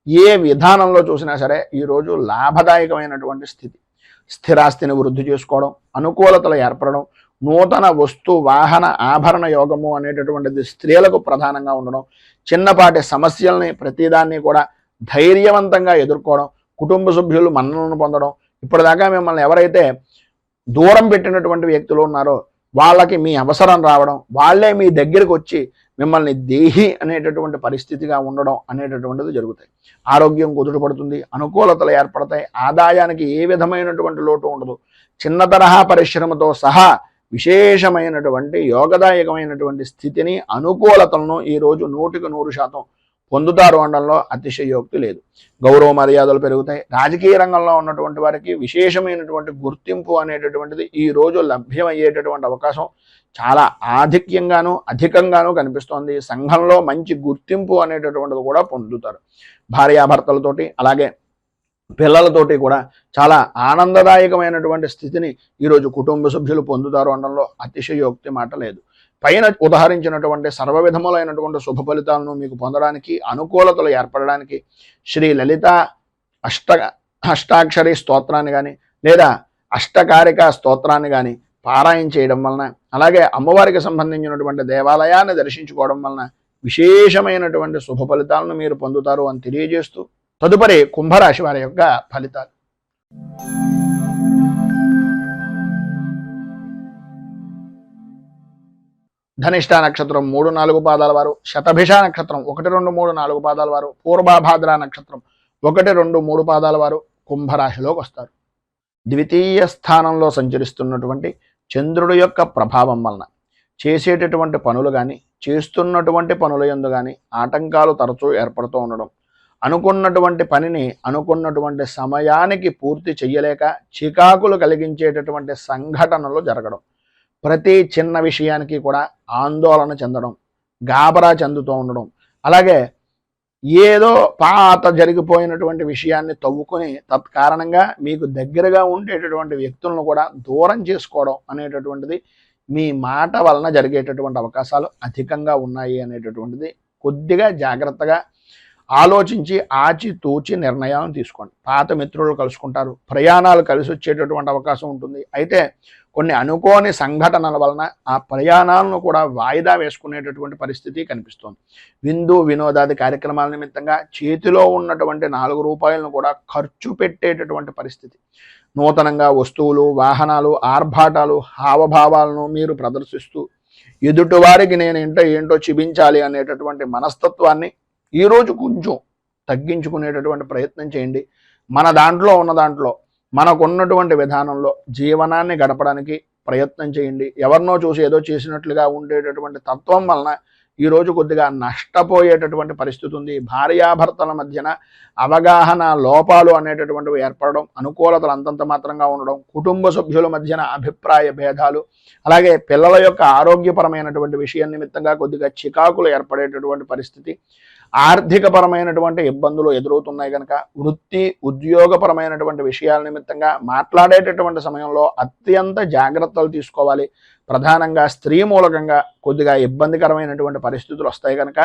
ఏ విధానంలో చూసినా సరే ఈరోజు లాభదాయకమైనటువంటి స్థితి. స్థిరాస్తిని వృద్ధి చేసుకోవడం, అనుకూలతలు ఏర్పడడం, నూతన వస్తు వాహన ఆభరణ యోగము అనేటటువంటిది స్త్రీలకు ప్రధానంగా ఉండడం, చిన్నపాటి సమస్యల్ని ప్రతిదాన్ని కూడా ధైర్యవంతంగా ఎదుర్కోవడం, కుటుంబ సభ్యులు మన్ననలను పొందడం, ఇప్పటిదాకా మిమ్మల్ని ఎవరైతే దూరం పెట్టినటువంటి వ్యక్తులు ఉన్నారో వాళ్ళకి మీ అవసరం రావడం, వాళ్ళే మీ దగ్గరికి వచ్చి మిమ్మల్ని దేహి అనేటటువంటి పరిస్థితిగా ఉండడం అనేటటువంటిది జరుగుతాయి. ఆరోగ్యం కుదుటపడుతుంది, అనుకూలతలు ఏర్పడతాయి, ఆదాయానికి ఏ విధమైనటువంటి లోటు ఉండదు. చిన్న తరహా పరిశ్రమతో సహా విశేషమైనటువంటి యోగదాయకమైనటువంటి స్థితిని, అనుకూలతలను ఈరోజు 100% పొందుతారు అనడంలో అతిశయోక్తి లేదు. గౌరవ మర్యాదలు పెరుగుతాయి. రాజకీయ రంగంలో ఉన్నటువంటి వారికి విశేషమైనటువంటి గుర్తింపు అనేటటువంటిది ఈరోజు లభ్యమయ్యేటటువంటి అవకాశం చాలా అధికంగాను కనిపిస్తోంది. సంఘంలో మంచి గుర్తింపు అనేటటువంటిది కూడా పొందుతారు. భార్యాభర్తలతోటి అలాగే పిల్లలతోటి కూడా చాలా ఆనందదాయకమైనటువంటి స్థితిని ఈరోజు కుటుంబ సభ్యులు పొందుతారు అనడంలో అతిశయోక్తి మాట లేదు. పైన ఉదాహరించినటువంటి సర్వ విధములైనటువంటి శుభ ఫలితాలను మీకు పొందడానికి, అనుకూలతలు ఏర్పడడానికి శ్రీ లలిత అష్టాక్షరి స్తోత్రాన్ని కానీ, లేదా అష్టకారిక స్తోత్రాన్ని కానీ పారాయణ చేయడం వలన, అలాగే అమ్మవారికి సంబంధించినటువంటి దేవాలయాన్ని దర్శించుకోవడం వలన విశేషమైనటువంటి శుభ ఫలితాలను మీరు పొందుతారు అని తెలియజేస్తూ, తదుపరి కుంభరాశి వారి యొక్క ఫలితాలు. ధనిష్ట నక్షత్రం 3-4 పాదాల వారు, శతభిష నక్షత్రం 1, 2, 3, 4 పాదాల వారు, పూర్వభాద్ర నక్షత్రం 1, 2, 3 పాదాల వారు కుంభరాశిలోకి వస్తారు. ద్వితీయ స్థానంలో సంచరిస్తున్నటువంటి చంద్రుడి యొక్క ప్రభావం వలన చేసేటటువంటి పనులు కానీ, చేస్తున్నటువంటి పనుల యందు కానీ ఆటంకాలు తరచూ ఏర్పడుతూ ఉండడం, అనుకున్నటువంటి పనిని అనుకున్నటువంటి సమయానికి పూర్తి చెయ్యలేక చికాకులు కలిగించేటటువంటి సంఘటనలు జరగడం, ప్రతి చిన్న విషయానికి కూడా ఆందోళన చెందడం, గాబరా చెందుతూ ఉండడం, అలాగే ఏదో పాత జరిగిపోయినటువంటి విషయాన్ని తవ్వుకొని తత్కారణంగా మీకు దగ్గరగా ఉండేటటువంటి వ్యక్తులను కూడా దూరం చేసుకోవడం అనేటటువంటిది మీ మాట వలన జరిగేటటువంటి అవకాశాలు అధికంగా ఉన్నాయి అనేటటువంటిది కొద్దిగా జాగ్రత్తగా ఆలోచించి ఆచితూచి నిర్ణయాలను తీసుకోండి. పాత మిత్రులు కలుసుకుంటారు, ప్రయాణాలు కలిసి వచ్చేటటువంటి అవకాశం ఉంటుంది. అయితే కొన్ని అనుకోని సంఘటనల వలన ఆ ప్రయాణాలను కూడా వాయిదా వేసుకునేటటువంటి పరిస్థితి కనిపిస్తోంది. విందు వినోదాది కార్యక్రమాల నిమిత్తంగా చేతిలో ఉన్నటువంటి 4 రూపాయలను కూడా ఖర్చు పెట్టేటటువంటి పరిస్థితి. నూతనంగా వస్తువులు, వాహనాలు, ఆర్భాటాలు, హావభావాలను మీరు ప్రదర్శిస్తూ ఎదుటివారికి నేను ఏంటో చూపించాలి అనేటటువంటి మనస్తత్వాన్ని ఈరోజు కొంచెం తగ్గించుకునేటటువంటి ప్రయత్నం చేయండి. మన దాంట్లో ఉన్న దాంట్లో మనకున్నటువంటి విధానంలో జీవనాన్ని గడపడానికి ప్రయత్నం చేయండి. ఎవరినో చూసి ఏదో చేసినట్లుగా ఉండేటటువంటి తత్వం వలన ఈరోజు కొద్దిగా నష్టపోయేటటువంటి పరిస్థితి ఉంది. భార్యాభర్తల మధ్యన అవగాహన లోపాలు అనేటటువంటివి ఏర్పడడం, అనుకూలతలు అంతంత మాత్రంగా ఉండడం, కుటుంబ సభ్యుల మధ్యన అభిప్రాయ భేదాలు, అలాగే పిల్లల యొక్క ఆరోగ్యపరమైనటువంటి విషయం నిమిత్తంగా కొద్దిగా చికాకులు ఏర్పడేటటువంటి పరిస్థితి, ఆర్థికపరమైనటువంటి ఇబ్బందులు ఎదురవుతున్నాయి కనుక వృత్తి ఉద్యోగపరమైనటువంటి విషయాల నిమిత్తంగా మాట్లాడేటటువంటి సమయంలో అత్యంత జాగ్రత్తలు తీసుకోవాలి. ప్రధానంగా స్త్రీ మూలకంగా కొద్దిగా ఇబ్బందికరమైనటువంటి పరిస్థితులు వస్తాయి కనుక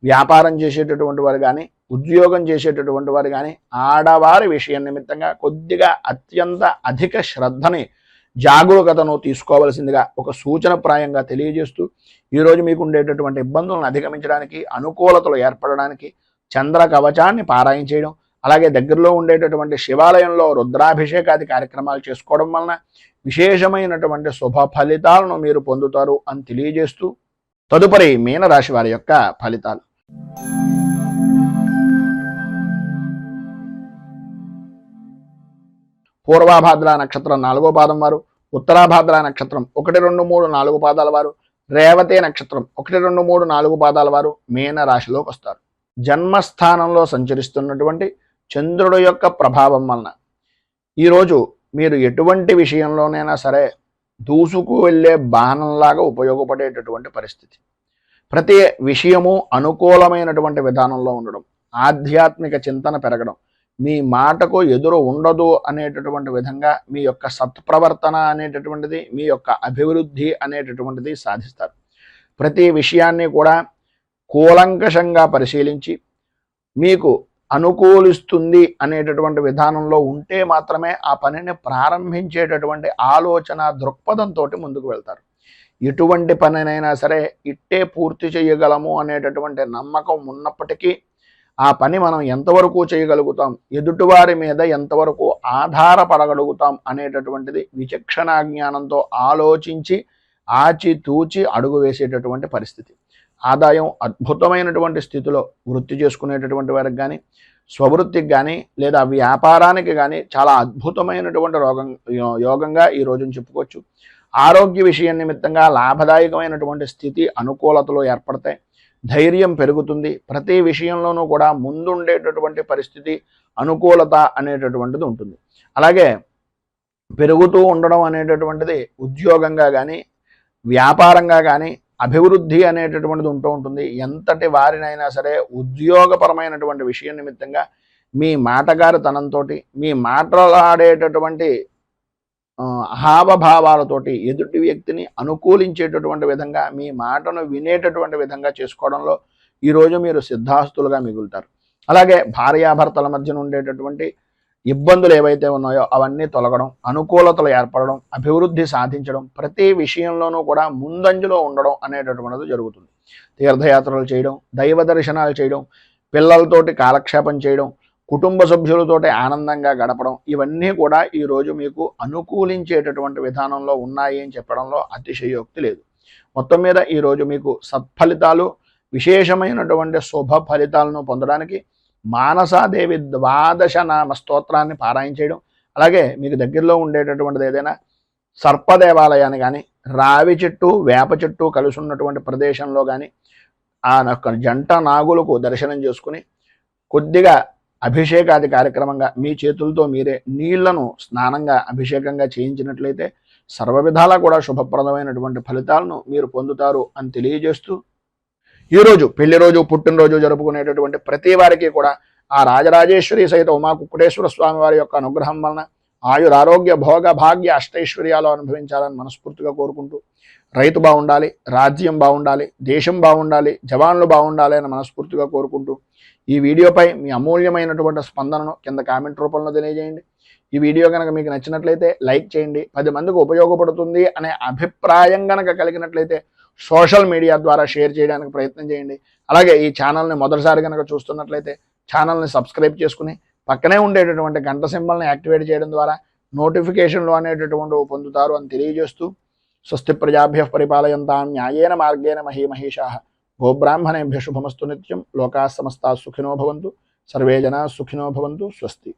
వ్యాపారం చేసేటటువంటి వారు కానీ, ఉద్యోగం చేసేటటువంటి వారు కానీ ఆడవారి విషయం నిమిత్తంగా కొద్దిగా అత్యంత అధిక శ్రద్ధని జాగరూకతను తీసుకోవలసిందిగా ఒక సూచనప్రాయంగా తెలియజేస్తూ ఈరోజు మీకు ఉండేటటువంటి ఇబ్బందులను అధిగమించడానికి, అనుకూలతలు ఏర్పడడానికి చంద్ర కవచాన్ని పారాయణ చేయడం, అలాగే దగ్గరలో ఉండేటటువంటి శివాలయంలో రుద్రాభిషేకాది కార్యక్రమాలు చేసుకోవడం వలన విశేషమైనటువంటి శుభ ఫలితాలను మీరు పొందుతారు అని తెలియజేస్తూ తదుపరి మీనరాశి వారి యొక్క ఫలితాలు. పూర్వాభాద్ర నక్షత్రం 4వ పాదం వారు, ఉత్తరాభాద్ర నక్షత్రం 1, 2, 3, 4 పాదాల వారు, రేవతే నక్షత్రం 1, 2, 3, 4 పాదాల వారు మీన రాశిలోకి వస్తారు. జన్మస్థానంలో సంచరిస్తున్నటువంటి చంద్రుడు యొక్క ప్రభావం వలన ఈరోజు మీరు ఎటువంటి విషయంలోనైనా సరే దూసుకు వెళ్ళే బాణంలాగా ఉపయోగపడేటటువంటి పరిస్థితి. ప్రతి విషయము అనుకూలమైనటువంటి విధానంలో ఉండడం, ఆధ్యాత్మిక చింతన పెరగడం, మీ మాటకు ఎదురు ఉండదు అనేటటువంటి విధంగా మీ యొక్క సత్ప్రవర్తన అనేటటువంటిది, మీ యొక్క అభివృద్ధి అనేటటువంటిది సాధిస్తారు. ప్రతి విషయాన్ని కూడా కూలంకషంగా పరిశీలించి మీకు అనుకూలిస్తుంది అనేటటువంటి విధానంలో ఉంటే మాత్రమే ఆ పనిని ప్రారంభించేటటువంటి ఆలోచన దృక్పథంతో ముందుకు వెళ్తారు. ఎటువంటి పనినైనా సరే ఇట్టే పూర్తి చేయగలము అనేటటువంటి నమ్మకం ఉన్నప్పటికీ ఆ పని మనం ఎంతవరకు చేయగలుగుతాం, ఎదుటివారి మీద ఎంతవరకు ఆధారపడగలుగుతాం అనేటటువంటిది విచక్షణా జ్ఞానంతో ఆలోచించి ఆచితూచి అడుగు వేసేటటువంటి పరిస్థితి. ఆదాయం అద్భుతమైనటువంటి స్థితిలో వృత్తి చేసుకునేటటువంటి వారికి కానీ, స్వవృత్తికి కానీ లేదా వ్యాపారానికి కానీ చాలా అద్భుతమైనటువంటి యోగంగా ఈ రోజును చెప్పుకోవచ్చు. ఆరోగ్య విషయం నిమిత్తంగా లాభదాయకమైనటువంటి స్థితి, అనుకూలతలు ఏర్పడతాయి. ధైర్యం పెరుగుతుంది. ప్రతి విషయంలోనూ కూడా ముందుండేటటువంటి పరిస్థితి, అనుకూలత అనేటటువంటిది ఉంటుంది. అలాగే పెరుగుతూ ఉండడం అనేటటువంటిది ఉద్యోగంగా కానీ, వ్యాపారంగా కానీ అభివృద్ధి అనేటటువంటిది ఉంటుంది. ఎంతటి వారినైనా సరే ఉద్యోగపరమైనటువంటి విషయం నిమిత్తంగా మీ మాటగారితనంతో, మీ మాట్లాడేటటువంటి హావభావాలతోటి ఎదుటి వ్యక్తిని అనుకూలించేటటువంటి విధంగా, మీ మాటను వినేటటువంటి విధంగా చేసుకోవడంలో ఈరోజు మీరు సిద్ధాస్తులుగా మిగులుతారు. అలాగే భార్యాభర్తల మధ్యన ఉండేటటువంటి ఇబ్బందులు ఏవైతే ఉన్నాయో అవన్నీ తొలగడం, అనుకూలతలు ఏర్పడడం, అభివృద్ధి సాధించడం, ప్రతి విషయంలోనూ కూడా ముందంజలో ఉండడం అనేటటువంటిది జరుగుతుంది. తీర్థయాత్రలు చేయడం, దైవ దర్శనాలు చేయడం, పిల్లలతోటి కాలక్షేపం చేయడం, కుటుంబ సభ్యులతోటి ఆనందంగా గడపడం, ఇవన్నీ కూడా ఈరోజు మీకు అనుకూలించేటటువంటి విధానంలో ఉన్నాయి అని చెప్పడంలో అతిశయోక్తి లేదు. మొత్తం మీద ఈరోజు మీకు సత్ఫలితాలు, విశేషమైనటువంటి శుభ ఫలితాలను పొందడానికి మానసాదేవి 12 నామ స్తోత్రాన్ని పారాయణ చేయడం, అలాగే మీకు దగ్గరలో ఉండేటటువంటిది ఏదైనా సర్పదేవాలయాన్ని కానీ, రావి చెట్టు, వేప చెట్టు కలిసి ఉన్నటువంటి ప్రదేశంలో కానీ ఆ జంట నాగులకు దర్శనం చేసుకుని కొద్దిగా అభిషేకాది కార్యక్రమంగా మీ చేతులతో మీరే నీళ్లను స్నానంగా అభిషేకంగా చేయించినట్లయితే సర్వ విధాలా కూడా శుభప్రదమైనటువంటి ఫలితాలను మీరు పొందుతారు అని తెలియజేస్తూ, ఈరోజు పెళ్లి రోజు, పుట్టినరోజు జరుపుకునేటటువంటి ప్రతి వారికి కూడా ఆ రాజరాజేశ్వరి సహిత ఉమా కుక్కుటేశ్వర స్వామి వారి యొక్క అనుగ్రహం వలన ఆయురారోగ్య భోగ భాగ్య అష్టైశ్వర్యాలు అనుభవించాలని మనస్ఫూర్తిగా కోరుకుంటూ, రైతు బాగుండాలి, రాజ్యం బాగుండాలి, దేశం బాగుండాలి, జవాన్లు బాగుండాలి అని మనస్ఫూర్తిగా కోరుకుంటూ ఈ వీడియోపై మీ అమూల్యమైనటువంటి స్పందనను కింద కామెంట్ రూపంలో తెలియజేయండి. ఈ వీడియో కనుక మీకు నచ్చినట్లయితే లైక్ చేయండి. 10 మందికి ఉపయోగపడుతుంది అనే అభిప్రాయం కనుక కలిగినట్లయితే సోషల్ మీడియా ద్వారా షేర్ చేయడానికి ప్రయత్నం చేయండి. అలాగే ఈ ఛానల్ని మొదటిసారి కనుక చూస్తున్నట్లయితే ఛానల్ని సబ్స్క్రైబ్ చేసుకుని పక్కనే ఉండేటటువంటి గంట సింబల్ని యాక్టివేట్ చేయడం ద్వారా నోటిఫికేషన్లు అనేటటువంటివి పొందుతారు అని తెలియజేస్తూ, స్వస్తి ప్రజాభ్యః పరిపాలయంతాం న్యాయేన మార్గేణ మహీమహీషాః గోబ్రాహ్మణేభ్యః శుభమస్తు నిత్యం. లోకాః సమస్తాః సుఖినో భవంతు. సర్వే జనాః సుఖినో భవంతు. స్వస్తి.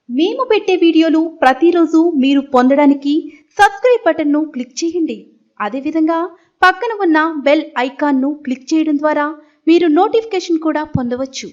మేము పెట్టే వీడియోలు ప్రతిరోజు మీరు పొందడానికి సబ్స్క్రైబ్ బటన్ను క్లిక్ చేయండి. అదేవిధంగా పక్కన ఉన్న బెల్ ఐకాన్ను క్లిక్ చేయడం ద్వారా మీరు నోటిఫికేషన్ కూడా పొందవచ్చు.